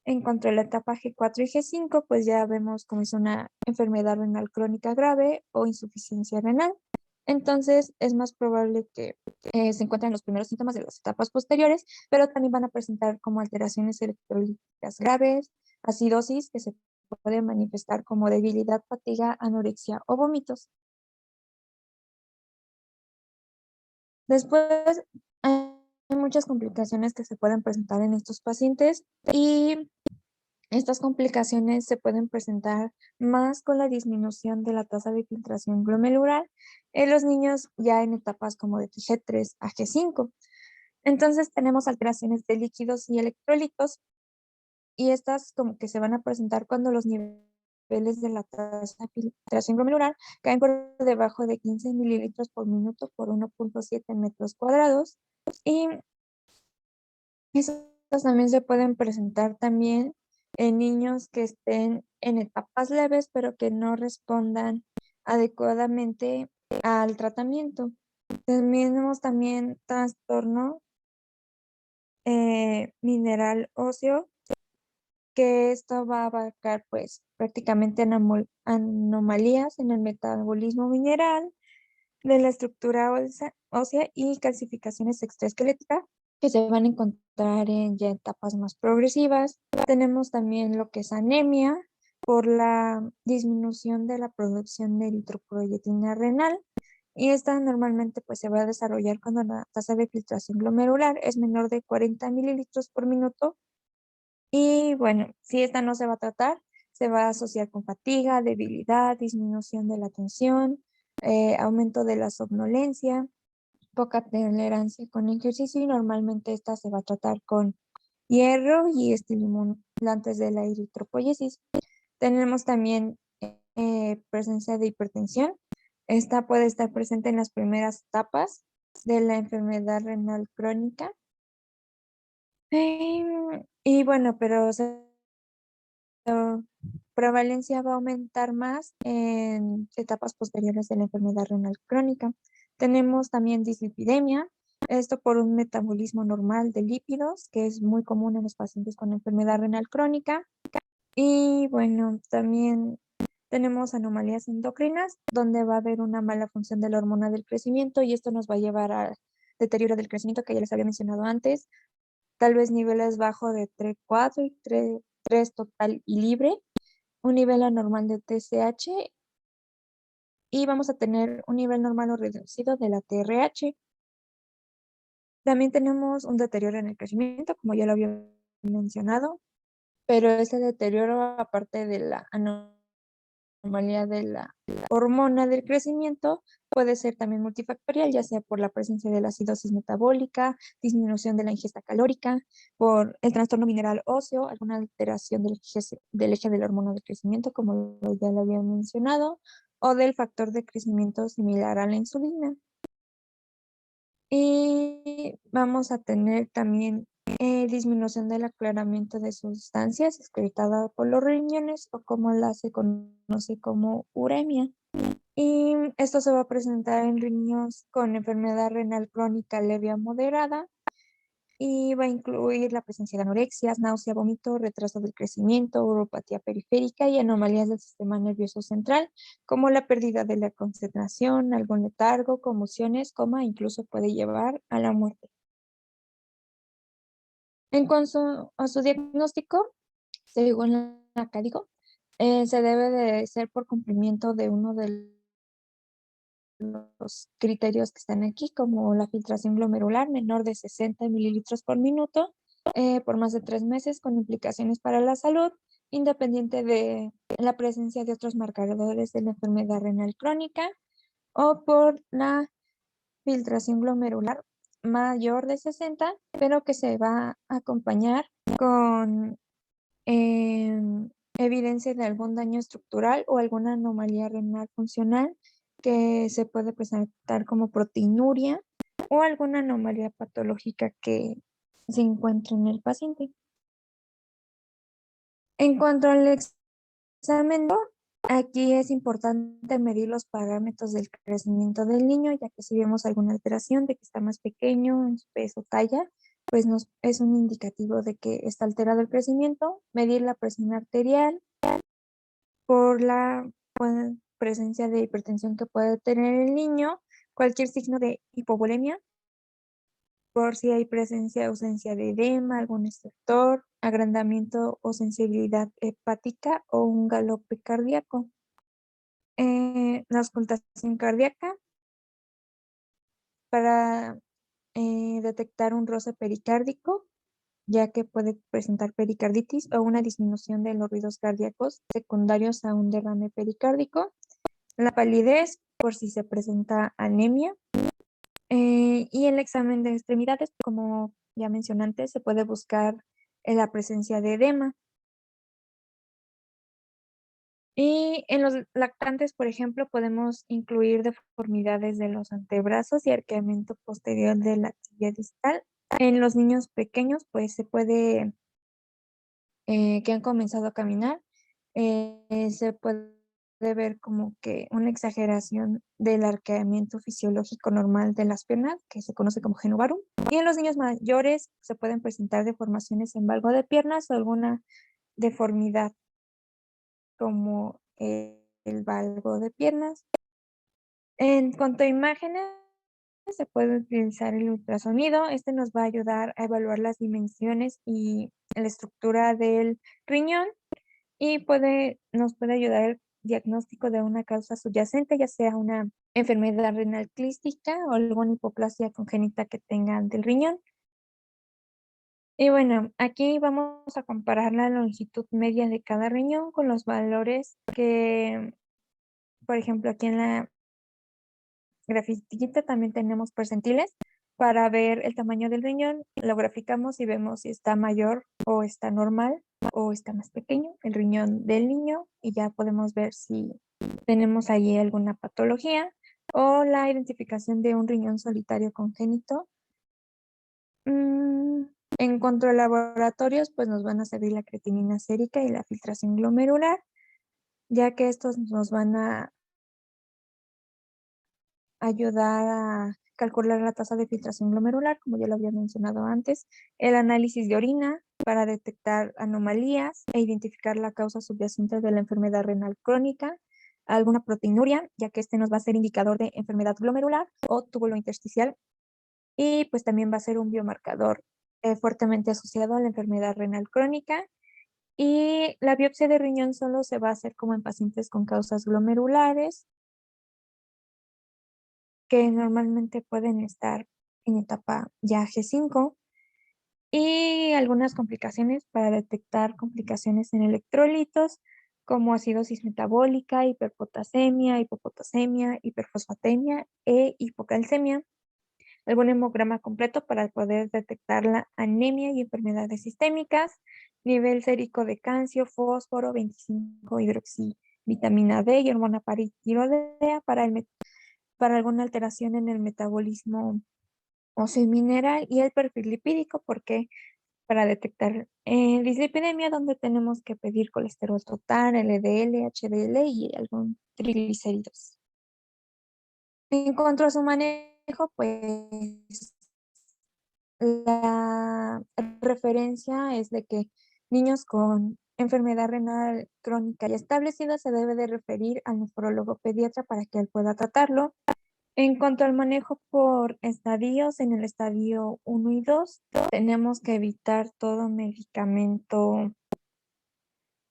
En cuanto a la etapa G4 y G5, pues ya vemos como es una enfermedad renal crónica grave o insuficiencia renal. Entonces, es más probable que se encuentren los primeros síntomas de las etapas posteriores, pero también van a presentar como alteraciones electrolíticas graves, acidosis que se puede manifestar como debilidad, fatiga, anorexia o vómitos. Después, hay muchas complicaciones que se pueden presentar en estos pacientes y estas complicaciones se pueden presentar más con la disminución de la tasa de filtración glomerular en los niños ya en etapas como de G3 a G5. Entonces tenemos alteraciones de líquidos y electrolitos y estas como que se van a presentar cuando los niveles de la tasa de filtración glomerular caen por debajo de 15 mililitros por minuto por 1.7 metros cuadrados. Y estos también se pueden presentar también en niños que estén en etapas leves, pero que no respondan adecuadamente al tratamiento. Tenemos también trastorno mineral óseo, que esto va a abarcar pues prácticamente anomalías en el metabolismo mineral de la estructura ósea y calcificaciones extraesqueléticas que se van a encontrar en ya etapas más progresivas. Tenemos también lo que es anemia por la disminución de la producción de eritropoyetina renal y esta normalmente pues se va a desarrollar cuando la tasa de filtración glomerular es menor de 40 mililitros por minuto y bueno, si esta no se va a tratar, se va a asociar con fatiga, debilidad, disminución de la tensión, aumento de la somnolencia, poca tolerancia con ejercicio y normalmente esta se va a tratar con hierro y estimulantes de la eritropoyesis. Tenemos también presencia de hipertensión. Esta puede estar presente en las primeras etapas de la enfermedad renal crónica. Y bueno, pero la prevalencia va a aumentar más en etapas posteriores de la enfermedad renal crónica. Tenemos también dislipidemia, esto por un metabolismo normal de lípidos, que es muy común en los pacientes con enfermedad renal crónica. Y bueno, también tenemos anomalías endocrinas, donde va a haber una mala función de la hormona del crecimiento y esto nos va a llevar al deterioro del crecimiento que ya les había mencionado antes, tal vez niveles bajos de T4 y T3 total y libre, un nivel anormal de TSH y vamos a tener un nivel normal o reducido de la TRH. También tenemos un deterioro en el crecimiento, como ya lo había mencionado, pero ese deterioro, aparte de la anomalía de la hormona del crecimiento, puede ser también multifactorial, ya sea por la presencia de la acidosis metabólica, disminución de la ingesta calórica, por el trastorno mineral óseo, alguna alteración del eje de la hormona del crecimiento, como ya lo había mencionado, o del factor de crecimiento similar a la insulina. Y vamos a tener también disminución del aclaramiento de sustancias excretada por los riñones o como se conoce como uremia. Y esto se va a presentar en niños con enfermedad renal crónica leve a moderada y va a incluir la presencia de anorexia, náusea, vómito, retraso del crecimiento, uropatía periférica y anomalías del sistema nervioso central, como la pérdida de la concentración, algún letargo, conmociones, coma, incluso puede llevar a la muerte. En cuanto a su diagnóstico, según acá digo, se debe de ser por cumplimiento de uno de los criterios que están aquí, como la filtración glomerular menor de 60 mililitros por minuto, por más de 3 meses, con implicaciones para la salud, independiente de la presencia de otros marcadores de la enfermedad renal crónica, o por la filtración glomerular mayor de 60, pero que se va a acompañar con evidencia de algún daño estructural o alguna anomalía renal funcional que se puede presentar como proteinuria o alguna anomalía patológica que se encuentre en el paciente. En cuanto al examen, aquí es importante medir los parámetros del crecimiento del niño, ya que si vemos alguna alteración de que está más pequeño en su peso o talla, pues es un indicativo de que está alterado el crecimiento. Medir la presión arterial por la presencia de hipertensión que puede tener el niño, cualquier signo de hipovolemia por si hay presencia o ausencia de edema, algún estertor, agrandamiento o sensibilidad hepática o un galope cardíaco. La auscultación cardíaca para detectar un roce pericárdico, ya que puede presentar pericarditis o una disminución de los ruidos cardíacos secundarios a un derrame pericárdico. La palidez, por si se presenta anemia. Y el examen de extremidades, como ya mencioné antes, se puede buscar la presencia de edema. Y en los lactantes, por ejemplo, podemos incluir deformidades de los antebrazos y arqueamiento posterior de la tibia distal. En los niños pequeños, pues se puede, que han comenzado a caminar, se puede ver como que una exageración del arqueamiento fisiológico normal de las piernas, que se conoce como genu varum. Y en los niños mayores se pueden presentar deformaciones en valgo de piernas o alguna deformidad como el valgo de piernas. En cuanto a imágenes, se puede utilizar el ultrasonido. Este nos va a ayudar a evaluar las dimensiones y la estructura del riñón y nos puede ayudar el diagnóstico de una causa subyacente, ya sea una enfermedad renal clística o alguna hipoplasia congénita que tengan del riñón. Y bueno, aquí vamos a comparar la longitud media de cada riñón con los valores que, por ejemplo, aquí en la grafiquita también tenemos percentiles para ver el tamaño del riñón. Lo graficamos y vemos si está mayor o está normal o está más pequeño el riñón del niño y ya podemos ver si tenemos allí alguna patología o la identificación de un riñón solitario congénito. En cuanto a laboratorios, pues nos van a servir la creatinina sérica y la filtración glomerular, ya que estos nos van a ayudar a calcular la tasa de filtración glomerular, como ya lo había mencionado antes, el análisis de orina para detectar anomalías e identificar la causa subyacente de la enfermedad renal crónica, alguna proteinuria, ya que este nos va a ser indicador de enfermedad glomerular o túbulo intersticial, y pues también va a ser un biomarcador fuertemente asociado a la enfermedad renal crónica. Y la biopsia de riñón solo se va a hacer como en pacientes con causas glomerulares, que normalmente pueden estar en etapa ya G5, y algunas complicaciones para detectar complicaciones en electrolitos, como acidosis metabólica, hiperpotasemia, hipopotasemia, hiperfosfatemia e hipocalcemia. Algún hemograma completo para poder detectar la anemia y enfermedades sistémicas, nivel sérico de calcio, fósforo, 25 hidroxivitamina D y hormona paratiroidea para alguna alteración en el metabolismo óseo y mineral, y el perfil lipídico, porque para detectar dislipidemia, donde tenemos que pedir colesterol total, LDL, HDL y algún triglicéridos. En cuanto a su manejo, pues la referencia es de que niños con enfermedad renal crónica y establecida se debe de referir al nefrólogo pediatra para que él pueda tratarlo. En cuanto al manejo por estadios, en el estadio 1 y 2, tenemos que evitar todo medicamento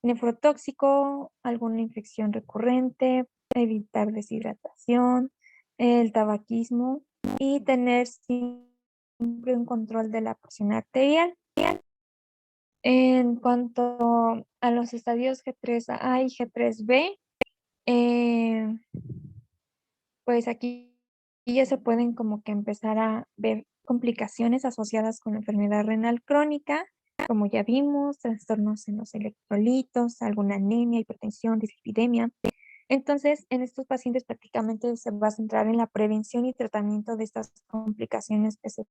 nefrotóxico, alguna infección recurrente, evitar deshidratación, el tabaquismo y tener siempre un control de la presión arterial. En cuanto a los estadios G3A y G3B, eh, pues aquí ya se pueden como que empezar a ver complicaciones asociadas con la enfermedad renal crónica, como ya vimos, trastornos en los electrolitos, alguna anemia, hipertensión, dislipidemia. Entonces, en estos pacientes prácticamente se va a centrar en la prevención y tratamiento de estas complicaciones que se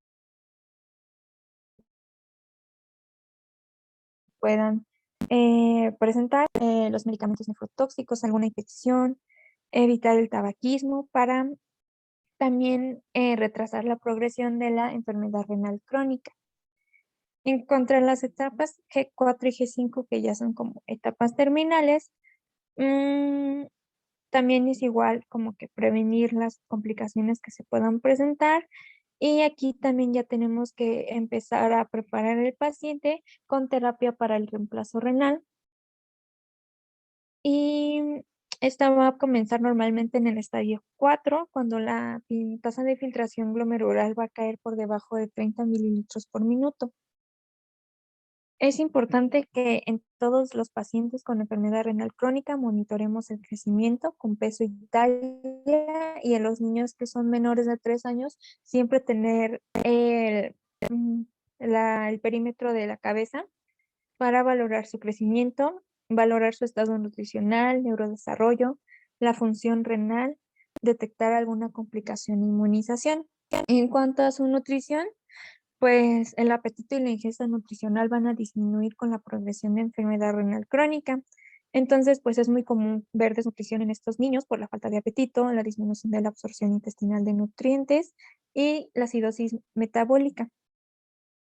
puedan presentar, los medicamentos nefrotóxicos, alguna infección, evitar el tabaquismo para también retrasar la progresión de la enfermedad renal crónica. En cuanto a las etapas G4 y G5, que ya son como etapas terminales, también es igual como que prevenir las complicaciones que se puedan presentar Y aquí también ya tenemos que empezar a preparar al paciente con terapia para el reemplazo renal. Y esta va a comenzar normalmente en el estadio 4, cuando la tasa de filtración glomerular va a caer por debajo de 30 mililitros por minuto. Es importante que en todos los pacientes con enfermedad renal crónica monitoremos el crecimiento con peso y talla, y en los niños que son menores de 3 años, siempre tener mm, el perímetro de la cabeza para valorar su crecimiento, valorar su estado nutricional, neurodesarrollo, la función renal, detectar alguna complicación, inmunización. En cuanto a su nutrición, pues el apetito y la ingesta nutricional van a disminuir con la progresión de enfermedad renal crónica. Entonces, pues es muy común ver desnutrición en estos niños por la falta de apetito, la disminución de la absorción intestinal de nutrientes y la acidosis metabólica.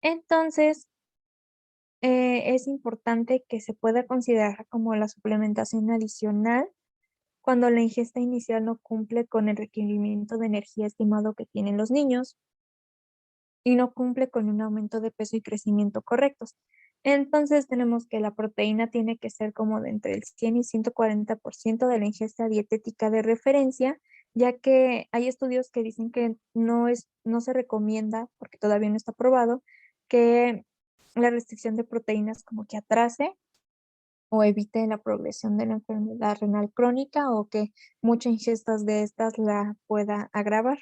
Entonces, es importante que se pueda considerar como la suplementación adicional cuando la ingesta inicial no cumple con el requerimiento de energía estimado que tienen los niños y no cumple con un aumento de peso y crecimiento correctos. Entonces tenemos que la proteína tiene que ser como de entre el 100 y 140% de la ingesta dietética de referencia, ya que hay estudios que dicen que no se recomienda, porque todavía no está probado, que la restricción de proteínas como que atrase o evite la progresión de la enfermedad renal crónica, o que muchas ingestas de estas la pueda agravar.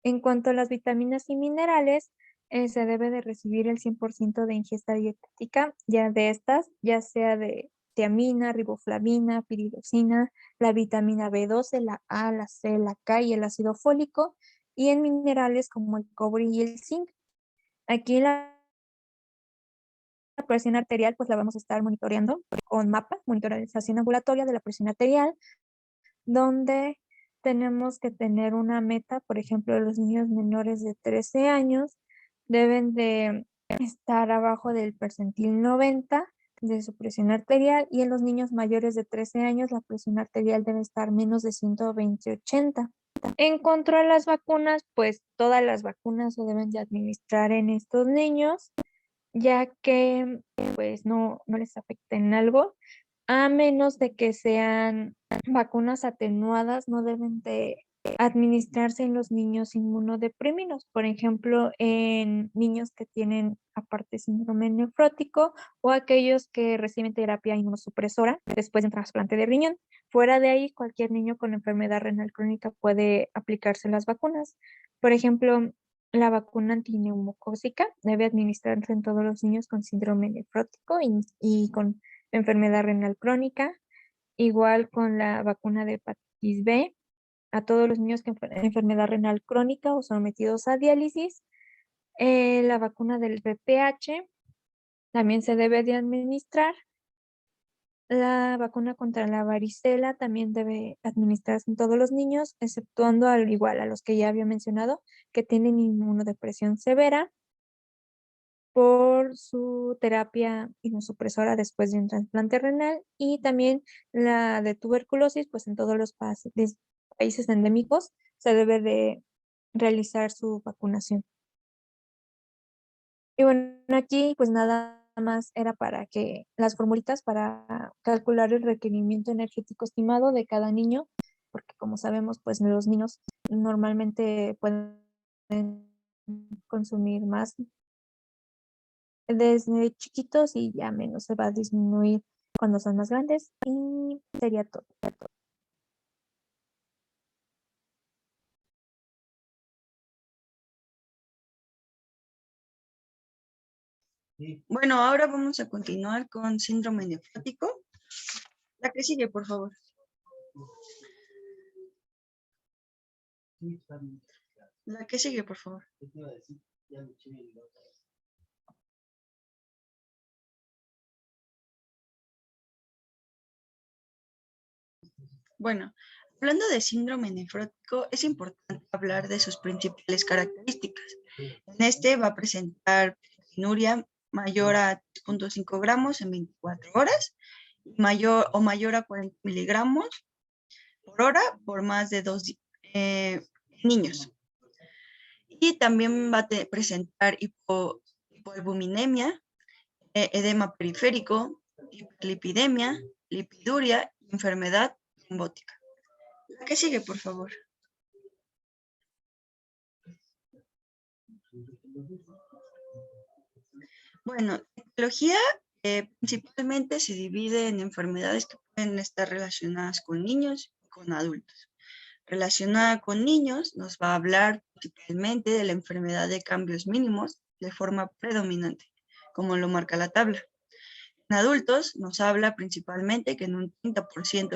En cuanto a las vitaminas y minerales, se debe de recibir el 100% de ingesta dietética, ya de estas, ya sea de tiamina, riboflavina, piridoxina, la vitamina B12, la A, la C, la K y el ácido fólico, y en minerales como el cobre y el zinc. Aquí la presión arterial, pues la vamos a estar monitoreando con MAPA, monitorización ambulatoria de la presión arterial, donde tenemos que tener una meta. Por ejemplo, los niños menores de 13 años deben de estar abajo del percentil 90 de su presión arterial, y en los niños mayores de 13 años la presión arterial debe estar menos de 120/80. En cuanto a las vacunas, pues todas las vacunas se deben de administrar en estos niños, ya que pues no les afecta en algo, a menos de que sean vacunas atenuadas. No deben de administrarse en los niños inmunodeprimidos, por ejemplo, en niños que tienen aparte síndrome nefrótico o aquellos que reciben terapia inmunosupresora después de un trasplante de riñón. Fuera de ahí, cualquier niño con enfermedad renal crónica puede aplicarse las vacunas. Por ejemplo, la vacuna antineumocócica debe administrarse en todos los niños con síndrome nefrótico y con enfermedad renal crónica, igual con la vacuna de hepatitis B, a todos los niños con enfermedad renal crónica o sometidos a diálisis. La vacuna del VPH también se debe de administrar. La vacuna contra la varicela también debe administrarse en todos los niños, exceptuando al igual a los que ya había mencionado, que tienen inmunodepresión severa por su terapia inmunosupresora después de un trasplante renal, y también la de tuberculosis, pues en todos los países endémicos se debe de realizar su vacunación. Y bueno, aquí pues nada más era para que las formulitas para calcular el requerimiento energético estimado de cada niño, porque como sabemos, pues los niños normalmente pueden consumir más desde chiquitos y ya menos se va a disminuir cuando son más grandes, y sería todo. Bueno, ahora vamos a continuar con síndrome nefrótico. La que sigue, por favor. La que sigue, por favor. Bueno, hablando de síndrome nefrótico, es importante hablar de sus principales características. En este va a presentar proteinuria mayor a 3.5 gramos en 24 horas, mayor a 40 miligramos por hora por más de 2 niños. y también va a presentar hipoalbuminemia, edema periférico, hiperlipidemia, lipiduria y enfermedad trombótica. La que sigue, por favor. Bueno, la etiología principalmente se divide en enfermedades que pueden estar relacionadas con niños y con adultos. Relacionada con niños, nos va a hablar principalmente de la enfermedad de cambios mínimos de forma predominante, como lo marca la tabla. En adultos, nos habla principalmente que en un 30%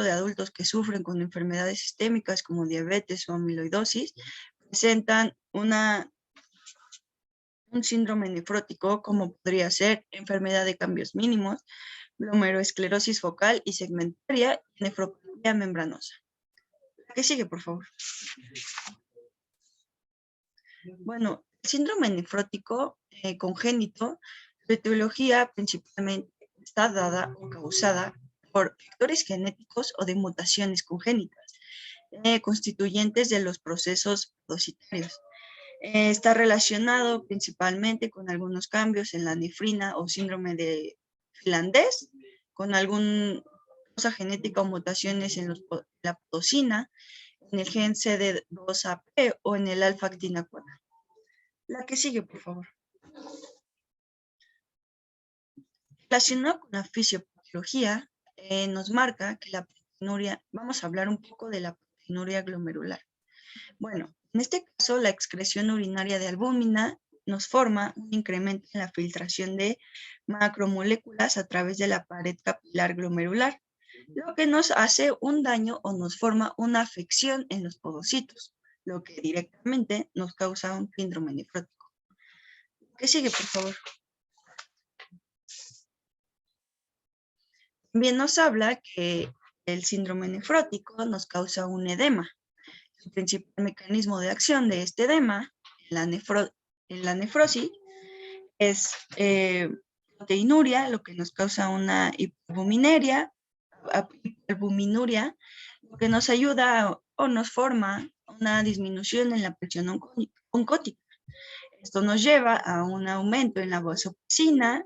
de adultos que sufren con enfermedades sistémicas como diabetes o amiloidosis presentan un síndrome nefrótico, como podría ser enfermedad de cambios mínimos, glomeruloesclerosis focal y segmentaria y nefropatía membranosa. La que sigue, por favor. Bueno, el síndrome nefrótico congénito, su etiología principalmente está dada o causada por factores genéticos o de mutaciones congénitas, constituyentes de los procesos podocitarios. Está relacionado principalmente con algunos cambios en la nefrina o síndrome de finlandés, con alguna cosa genética o mutaciones en la podocina, en el gen CD2AP o en el alfa-actinacuana. La que sigue, por favor. Relacionado con la fisiopatología, nos marca que la proteinuria, vamos a hablar un poco de la proteinuria glomerular. Bueno, en este caso, la excreción urinaria de albúmina nos forma un incremento en la filtración de macromoléculas a través de la pared capilar glomerular, lo que nos hace un daño o nos forma una afección en los podocitos, lo que directamente nos causa un síndrome nefrótico. ¿Qué sigue, por favor? También nos habla que el síndrome nefrótico nos causa un edema. El principal mecanismo de acción de este edema en la nefrosis es proteinuria, lo que nos causa una hiperalbuminuria, lo que nos ayuda o nos forma una disminución en la presión oncótica. Esto nos lleva a un aumento en la vasopresina,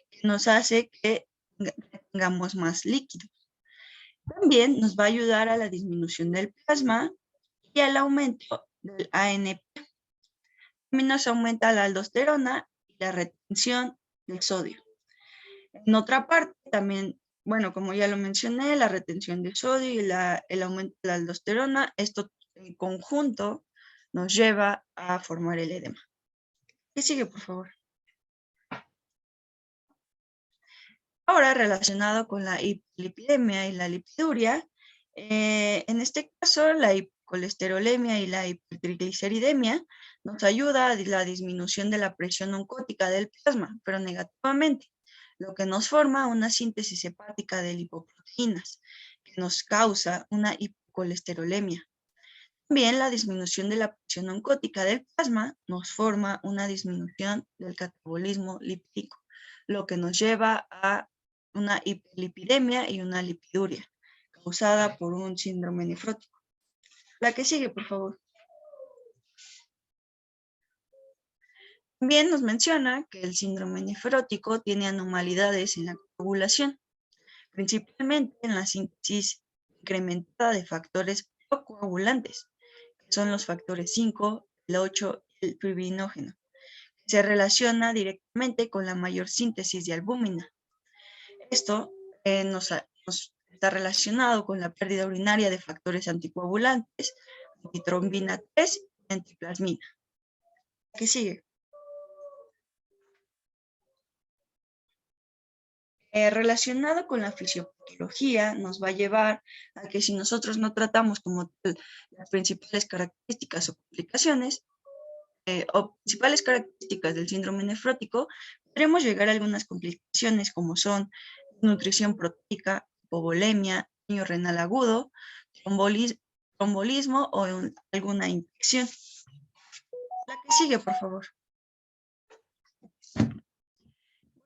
que nos hace que tengamos más líquidos. También nos va a ayudar a la disminución del plasma y al aumento del ANP. También nos aumenta la aldosterona y la retención del sodio. En otra parte, también, bueno, como ya lo mencioné, la retención del sodio y el aumento de la aldosterona, esto en conjunto nos lleva a formar el edema. ¿Qué sigue, por favor? Ahora, relacionado con la hiperlipidemia y la lipiduria, en este caso, la hipercolesterolemia y la hipertrigliceridemia nos ayuda a la disminución de la presión oncótica del plasma, pero negativamente, lo que nos forma una síntesis hepática de lipoproteínas, que nos causa una hipercolesterolemia. También la disminución de la presión oncótica del plasma nos forma una disminución del catabolismo lipídico, lo que nos lleva a una hiperlipidemia y una lipiduria, causada por un síndrome nefrótico. La que sigue, por favor. También nos menciona que el síndrome nefrótico tiene anormalidades en la coagulación, principalmente en la síntesis incrementada de factores procoagulantes, que son los factores 5, el 8 y el fibrinógeno. Se relaciona directamente con la mayor síntesis de albúmina. Esto nos está relacionado con la pérdida urinaria de factores anticoagulantes, antitrombina 3 y antiplasmina. ¿Qué sigue? Relacionado con la fisiopatología, nos va a llevar a que si nosotros no tratamos como tal las principales características o complicaciones, o principales características del síndrome nefrótico, podremos llegar a algunas complicaciones como son nutrición proteica, hipovolemia, daño renal agudo, trombolismo o alguna infección. La que sigue, por favor.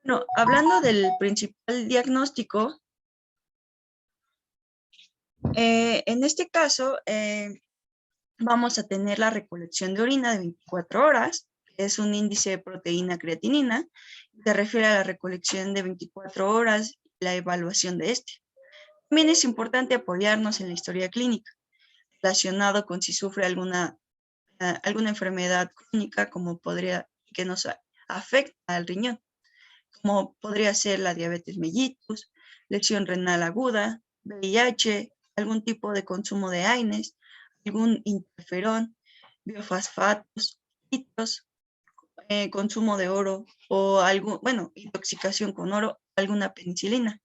Bueno, hablando del principal diagnóstico, En este caso, vamos a tener la recolección de orina de 24 horas, que es un índice de proteína creatinina, se refiere a la recolección de 24 horas y la evaluación de este. También es importante apoyarnos en la historia clínica, relacionado con si sufre alguna enfermedad crónica que nos afecta al riñón, como podría ser la diabetes mellitus, lesión renal aguda, VIH, algún tipo de consumo de AINES, algún interferón, biofosfatos, consumo de oro o intoxicación con oro, alguna penicilina.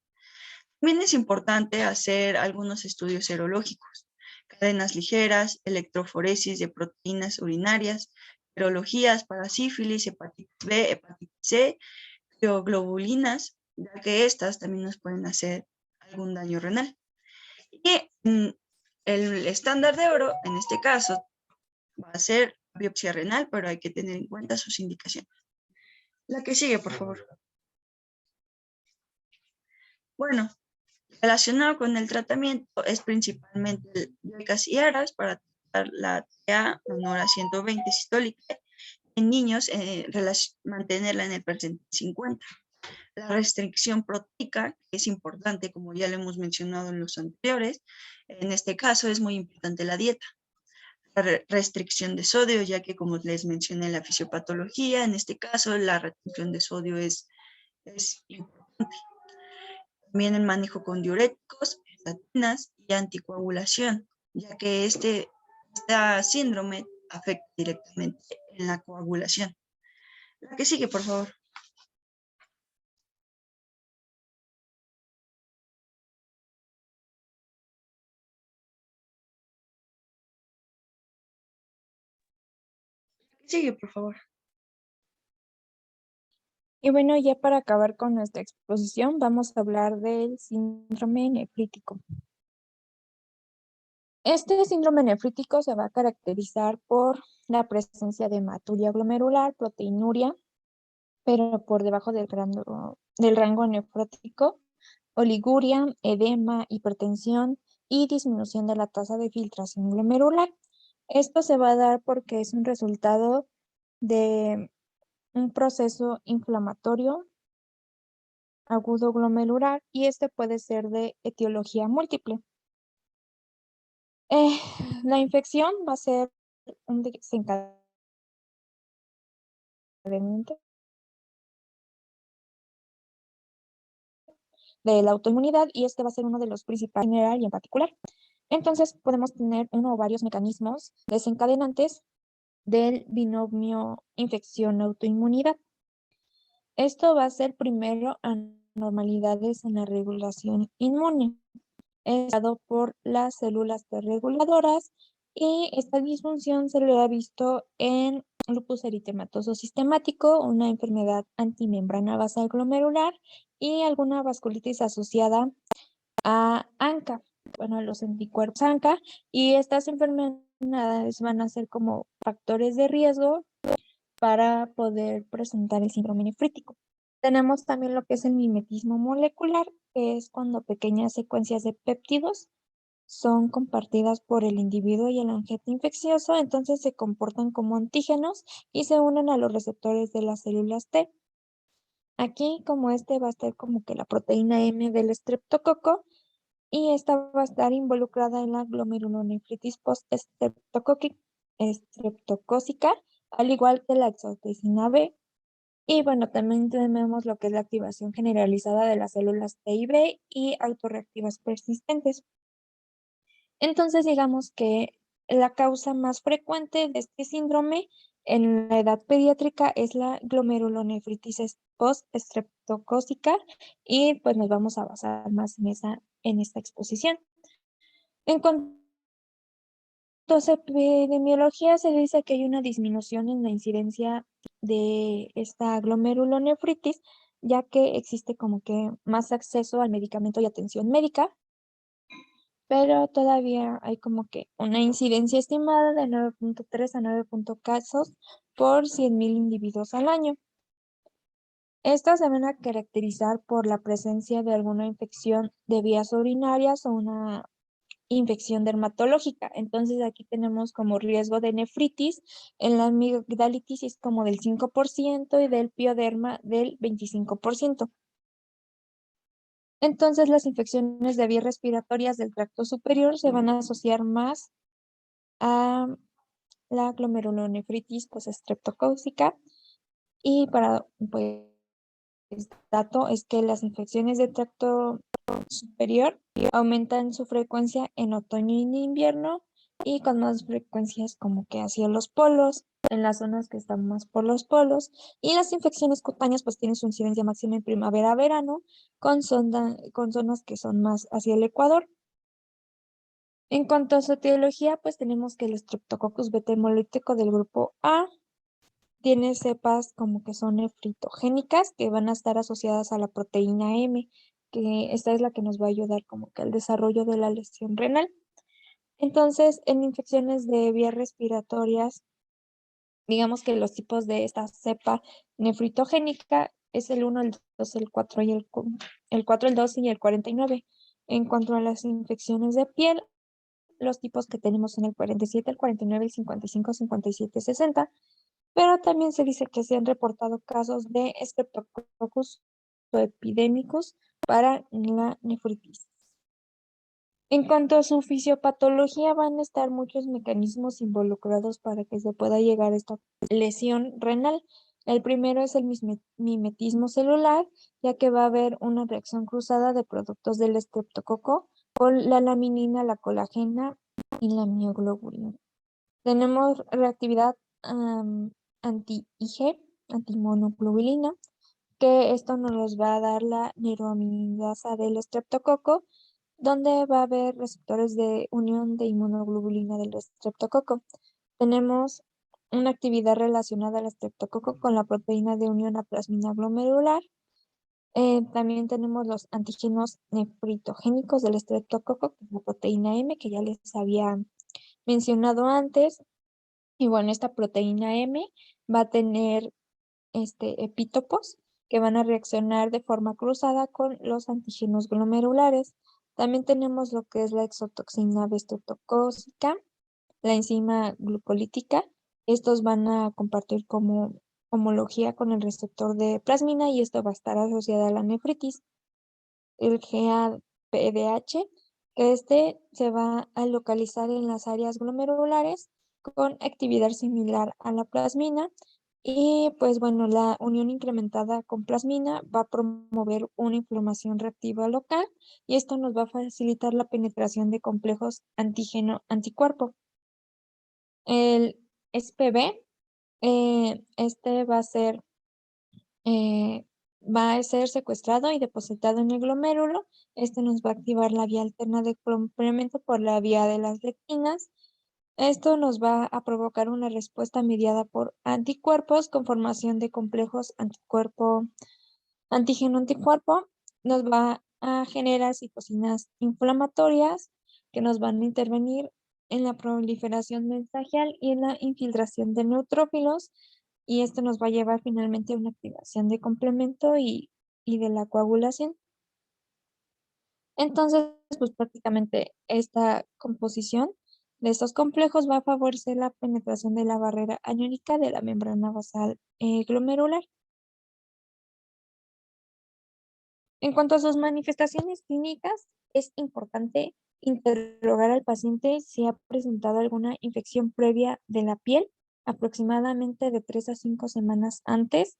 También es importante hacer algunos estudios serológicos, cadenas ligeras, electroforesis de proteínas urinarias, serologías para sífilis, hepatitis B, hepatitis C, crioglobulinas, ya que estas también nos pueden hacer algún daño renal. Y el estándar de oro, en este caso, va a ser biopsia renal, pero hay que tener en cuenta sus indicaciones. La que sigue, por favor. Bueno, relacionado con el tratamiento es principalmente dioicas y aras para tratar la TA menor a 120 sistólica en niños, mantenerla en el percentil 50. La restricción proteica, que es importante, como ya lo hemos mencionado en los anteriores, en este caso es muy importante la dieta. La restricción de sodio, ya que como les mencioné en la fisiopatología, en este caso la restricción de sodio es importante. También el manejo con diuréticos, estatinas y anticoagulación, ya que esta síndrome afecta directamente en la coagulación. La que sigue, por favor. La que sigue, por favor. Y bueno, ya para acabar con nuestra exposición, vamos a hablar del síndrome nefrítico. Este síndrome nefrítico se va a caracterizar por la presencia de hematuria glomerular, proteinuria, pero por debajo del rango nefrótico, oliguria, edema, hipertensión y disminución de la tasa de filtración glomerular. Esto se va a dar porque es un resultado de un proceso inflamatorio agudo glomerular y este puede ser de etiología múltiple. La infección va a ser un desencadenante de la autoinmunidad y este va a ser uno de los principales en general y en particular. Entonces podemos tener uno o varios mecanismos desencadenantes del binomio infección-autoinmunidad. Esto va a ser primero anormalidades en la regulación inmune, es dado por las células T reguladoras y esta disfunción se lo ha visto en lupus eritematoso sistemático, una enfermedad antimembrana basal glomerular y alguna vasculitis asociada a ANCA, bueno, a los anticuerpos ANCA, y estas enfermedades van a ser como factores de riesgo para poder presentar el síndrome nefrítico. Tenemos también lo que es el mimetismo molecular, que es cuando pequeñas secuencias de péptidos son compartidas por el individuo y el agente infeccioso, entonces se comportan como antígenos y se unen a los receptores de las células T. Aquí, como este va a estar como que la proteína M del estreptococo, y esta va a estar involucrada en la glomerulonefritis post-estreptocócica, al igual que la exotecina B. Y bueno, también tenemos lo que es la activación generalizada de las células T y B y autorreactivas persistentes. Entonces, digamos que la causa más frecuente de este síndrome en la edad pediátrica es la glomerulonefritis post-estreptocócica y pues nos vamos a basar más en esta exposición. En cuanto a epidemiología, se dice que hay una disminución en la incidencia de esta glomerulonefritis, ya que existe como que más acceso al medicamento y atención médica, pero todavía hay como que una incidencia estimada de 9.3 a 9 casos por 100,000 individuos al año. Estas se van a caracterizar por la presencia de alguna infección de vías urinarias o una infección dermatológica. Entonces aquí tenemos como riesgo de nefritis, en la amigdalitis es como del 5% y del pioderma del 25%. Entonces las infecciones de vías respiratorias del tracto superior se van a asociar más a la glomerulonefritis postestreptocócica. Y para, pues, dato es que las infecciones de tracto superior aumentan su frecuencia en otoño y en invierno y con más frecuencias como que hacia los polos, en las zonas que están más por los polos. Y las infecciones cutáneas pues tienen su incidencia máxima en primavera-verano con zonas que son más hacia el Ecuador. En cuanto a su etiología, pues tenemos que el Streptococcus beta hemolítico del grupo A tiene cepas como que son nefritogénicas que van a estar asociadas a la proteína M, que esta es la que nos va a ayudar como que al desarrollo de la lesión renal. Entonces, en infecciones de vías respiratorias, digamos que los tipos de esta cepa nefritogénica es el 1, el 2, el 4 y el 4, el 2 y el 49. En cuanto a las infecciones de piel, los tipos que tenemos en el 47, el 49, el 55, 57, 60, pero también se dice que se han reportado casos de Streptococcus epidémicos para la nefritis. En cuanto a su fisiopatología, van a estar muchos mecanismos involucrados para que se pueda llegar a esta lesión renal. El primero es el mimetismo celular, ya que va a haber una reacción cruzada de productos del estreptococo con la laminina, la colagena y la mioglobulina. Tenemos reactividad anti-IG, antimonoglobulina, que esto nos va a dar la neuraminidasa del estreptococo, donde va a haber receptores de unión de inmunoglobulina del estreptococo. Tenemos una actividad relacionada al estreptococo con la proteína de unión a plasmina glomerular. También tenemos los antígenos nefritogénicos del estreptococo, que es la proteína M, que ya les había mencionado antes. Y bueno, esta proteína M va a tener epítopos que van a reaccionar de forma cruzada con los antígenos glomerulares. También tenemos lo que es la exotoxina B estreptocócica, la enzima glucolítica. Estos van a compartir como homología con el receptor de plasmina y esto va a estar asociado a la nefritis. El GAPDH, que se va a localizar en las áreas glomerulares con actividad similar a la plasmina. Y pues bueno, la unión incrementada con plasmina va a promover una inflamación reactiva local y esto nos va a facilitar la penetración de complejos antígeno-anticuerpo. El SPB, va a ser secuestrado y depositado en el glomérulo. Nos va a activar la vía alterna de complemento por la vía de las lectinas. Esto nos va a provocar una respuesta mediada por anticuerpos con formación de complejos antígeno-anticuerpo. Nos va a generar citocinas inflamatorias que nos van a intervenir en la proliferación mensajial y en la infiltración de neutrófilos. Y esto nos va a llevar finalmente a una activación de complemento y de la coagulación. Entonces, pues prácticamente esta composición de estos complejos va a favorecer la penetración de la barrera aniónica de la membrana basal glomerular. En cuanto a sus manifestaciones clínicas, es importante interrogar al paciente si ha presentado alguna infección previa de la piel, aproximadamente de 3 a 5 semanas antes,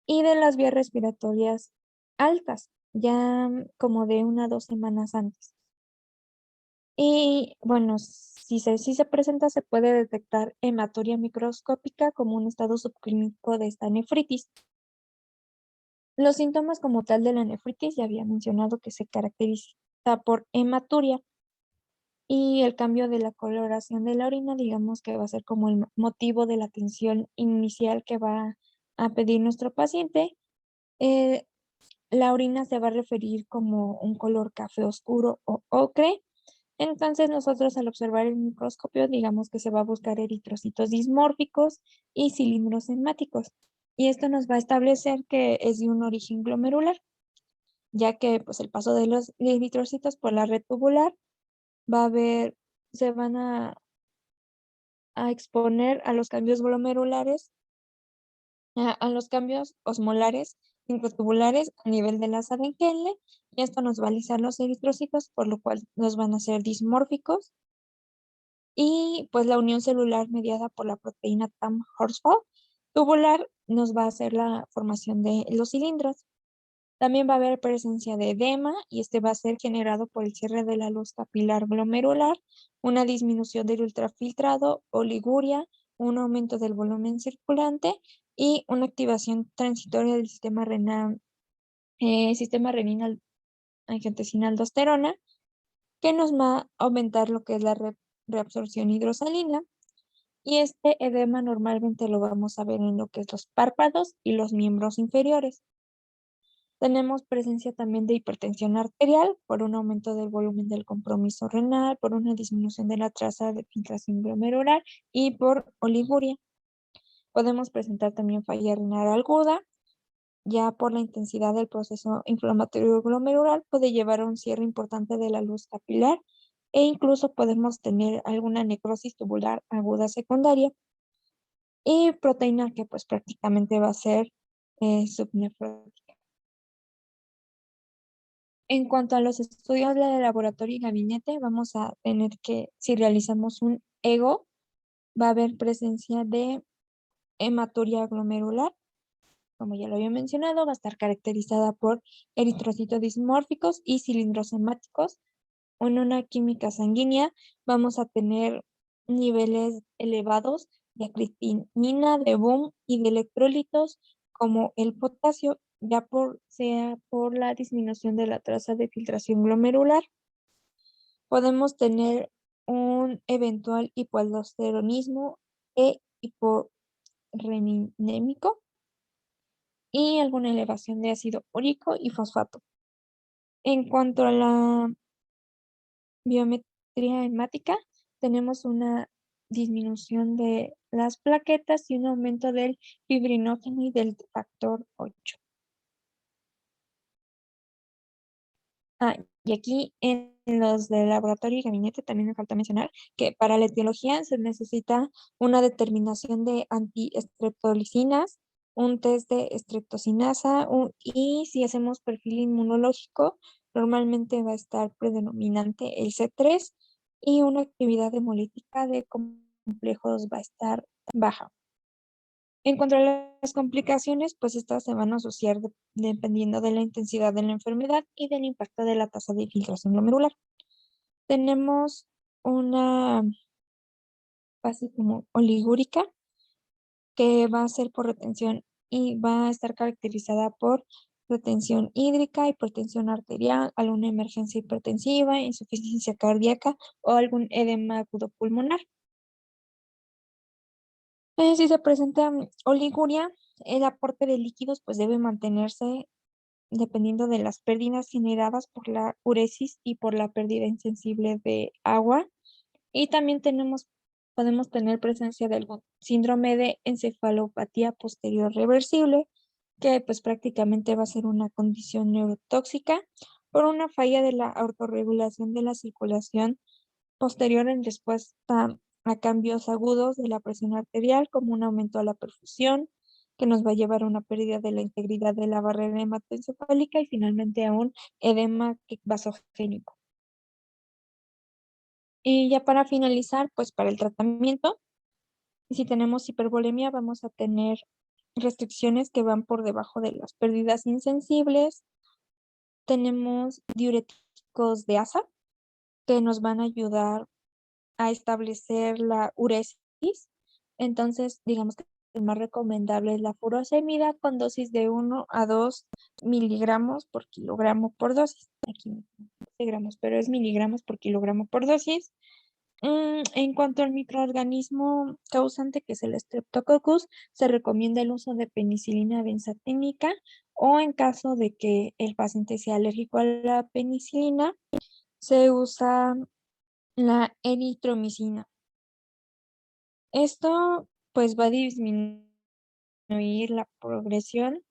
y de las vías respiratorias altas, ya como de 1 a 2 semanas antes. Y bueno, si se presenta, se puede detectar hematuria microscópica como un estado subclínico de esta nefritis. Los síntomas como tal de la nefritis ya había mencionado que se caracteriza por hematuria y el cambio de la coloración de la orina, digamos que va a ser como el motivo de la atención inicial que va a pedir nuestro paciente. La orina se va a referir como un color café oscuro o ocre. Entonces nosotros al observar el microscopio, digamos que se va a buscar eritrocitos dismórficos y cilindros hemáticos. Y esto nos va a establecer que es de un origen glomerular, ya que pues el paso de los eritrocitos por la red tubular se van a exponer a los cambios glomerulares, a los cambios osmolares microtubulares a nivel de la Sadenquelle, y esto nos va a alisar los eritrocitos, por lo cual nos van a hacer dismórficos. Y pues la unión celular mediada por la proteína TAM-Horsfall tubular nos va a hacer la formación de los cilindros. También va a haber presencia de edema y este va a ser generado por el cierre de la luz capilar glomerular, una disminución del ultrafiltrado, oliguria, un aumento del volumen circulante y una activación transitoria del sistema renal angiotensina aldosterona, que nos va a aumentar lo que es la reabsorción hidrosalina. Y este edema normalmente lo vamos a ver en lo que es los párpados y los miembros inferiores. Tenemos presencia también de hipertensión arterial por un aumento del volumen del compromiso renal, por una disminución de la traza de filtración glomerular y por oliguria. Podemos presentar también falla renal aguda, ya por la intensidad del proceso inflamatorio glomerular puede llevar a un cierre importante de la luz capilar e incluso podemos tener alguna necrosis tubular aguda secundaria y proteína que pues prácticamente va a ser subnefrótica. En cuanto a los estudios de laboratorio y gabinete, vamos a tener que, si realizamos un EGO, va a haber presencia de hematuria glomerular, como ya lo había mencionado, va a estar caracterizada por eritrocitos dismórficos y cilindros hemáticos. En una química sanguínea vamos a tener niveles elevados de creatinina, de BUM y de electrolitos como el potasio, sea por la disminución de la tasa de filtración glomerular. Podemos tener un eventual hipoaldosteronismo e hiporreninémico y alguna elevación de ácido úrico y fosfato. En cuanto a la biometría hemática, tenemos una disminución de las plaquetas y un aumento del fibrinógeno y del factor 8. Y aquí en los del laboratorio y gabinete también me falta mencionar que para la etiología se necesita una determinación de antiestreptolicinas, un test de estreptocinasa y si hacemos perfil inmunológico, normalmente va a estar predominante el C3 y una actividad hemolítica de complejos va a estar baja. En cuanto a las complicaciones, pues estas se van a asociar dependiendo de la intensidad de la enfermedad y del impacto de la tasa de filtración glomerular. Tenemos una fase como oligúrica que va a ser por retención y va a estar caracterizada por retención hídrica, hipertensión arterial, alguna emergencia hipertensiva, insuficiencia cardíaca o algún edema agudo pulmonar. Si se presenta oliguria, el aporte de líquidos pues debe mantenerse dependiendo de las pérdidas generadas por la uresis y por la pérdida insensible de agua. Y también podemos tener presencia de algún síndrome de encefalopatía posterior reversible, que pues prácticamente va a ser una condición neurotóxica por una falla de la autorregulación de la circulación posterior en respuesta a cambios agudos de la presión arterial, como un aumento a la perfusión, que nos va a llevar a una pérdida de la integridad de la barrera hematoencefálica y finalmente a un edema vasogénico. Y ya para finalizar, pues para el tratamiento, si tenemos hipervolemia, vamos a tener restricciones que van por debajo de las pérdidas insensibles. Tenemos diuréticos de ASA que nos van a ayudar a establecer la uresis. Entonces, digamos que el más recomendable es la furosemida con dosis de 1 a 2 miligramos por kilogramo por dosis. Aquí no gramos, pero es miligramos por kilogramo por dosis. En cuanto al microorganismo causante, que es el Streptococcus, se recomienda el uso de penicilina benzatínica o en caso de que el paciente sea alérgico a la penicilina, se usa la eritromicina. Esto pues va a disminuir la progresión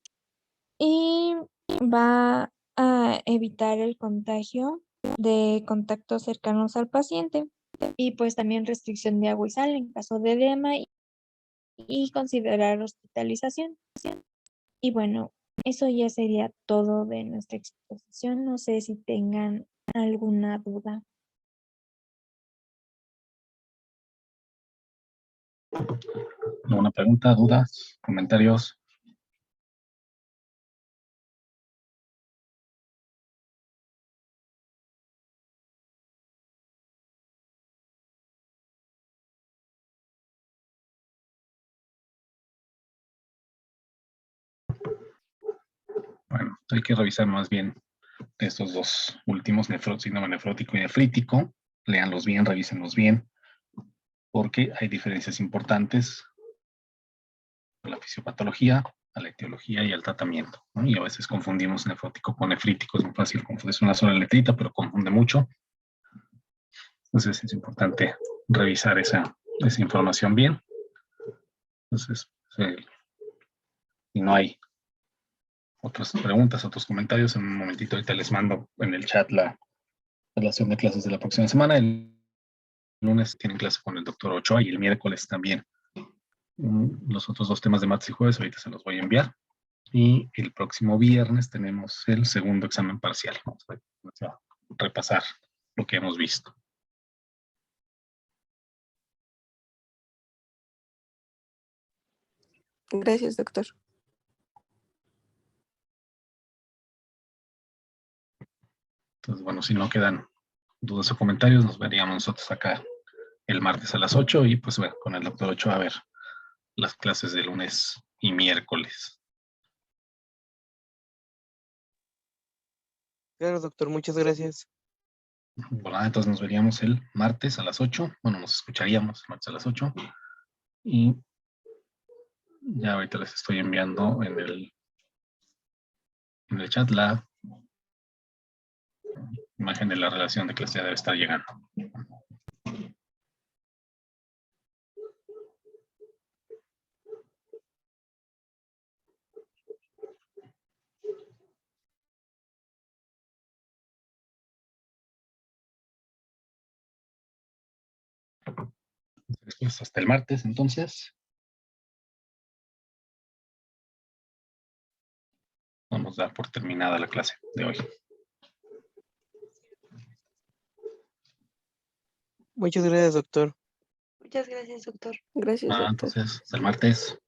y va a evitar el contagio de contactos cercanos al paciente y pues también restricción de agua y sal en caso de edema y considerar hospitalización. Y bueno, eso ya sería todo de nuestra exposición. No sé si tengan alguna duda. ¿Alguna pregunta, dudas, comentarios? Bueno, hay que revisar más bien estos dos últimos, síndrome nefrótico y nefrítico. Léanlos bien, revísenlos bien, porque hay diferencias importantes a la fisiopatología, a la etiología y al tratamiento, ¿no? Y a veces confundimos nefrótico con nefrítico. Es muy fácil confundirse una sola letrita, pero confunde mucho. Entonces es importante revisar esa información bien. Entonces, si no hay otras preguntas, otros comentarios, en un momentito ahorita les mando en el chat la relación de clases de la próxima semana. El lunes tienen clase con el doctor Ochoa y el miércoles también. Los otros dos temas de martes y jueves ahorita se los voy a enviar. Y el próximo viernes tenemos el segundo examen parcial. Vamos a repasar lo que hemos visto. Gracias, doctor. Entonces, bueno, si no quedan dudas o comentarios, nos veríamos nosotros acá el martes a las 8 y pues bueno, con el doctor Ochoa a ver las clases de lunes y miércoles. Claro, doctor, muchas gracias. Bueno, entonces nos veríamos el martes a las 8. Bueno, nos escucharíamos el martes a las 8. Y ya ahorita les estoy enviando en el chat la imagen de la relación de clase, ya debe estar llegando. Pues hasta el martes, entonces. Vamos a dar por terminada la clase de hoy. Muchas gracias, doctor. Muchas gracias, doctor. Gracias, doctor. Entonces, hasta el martes.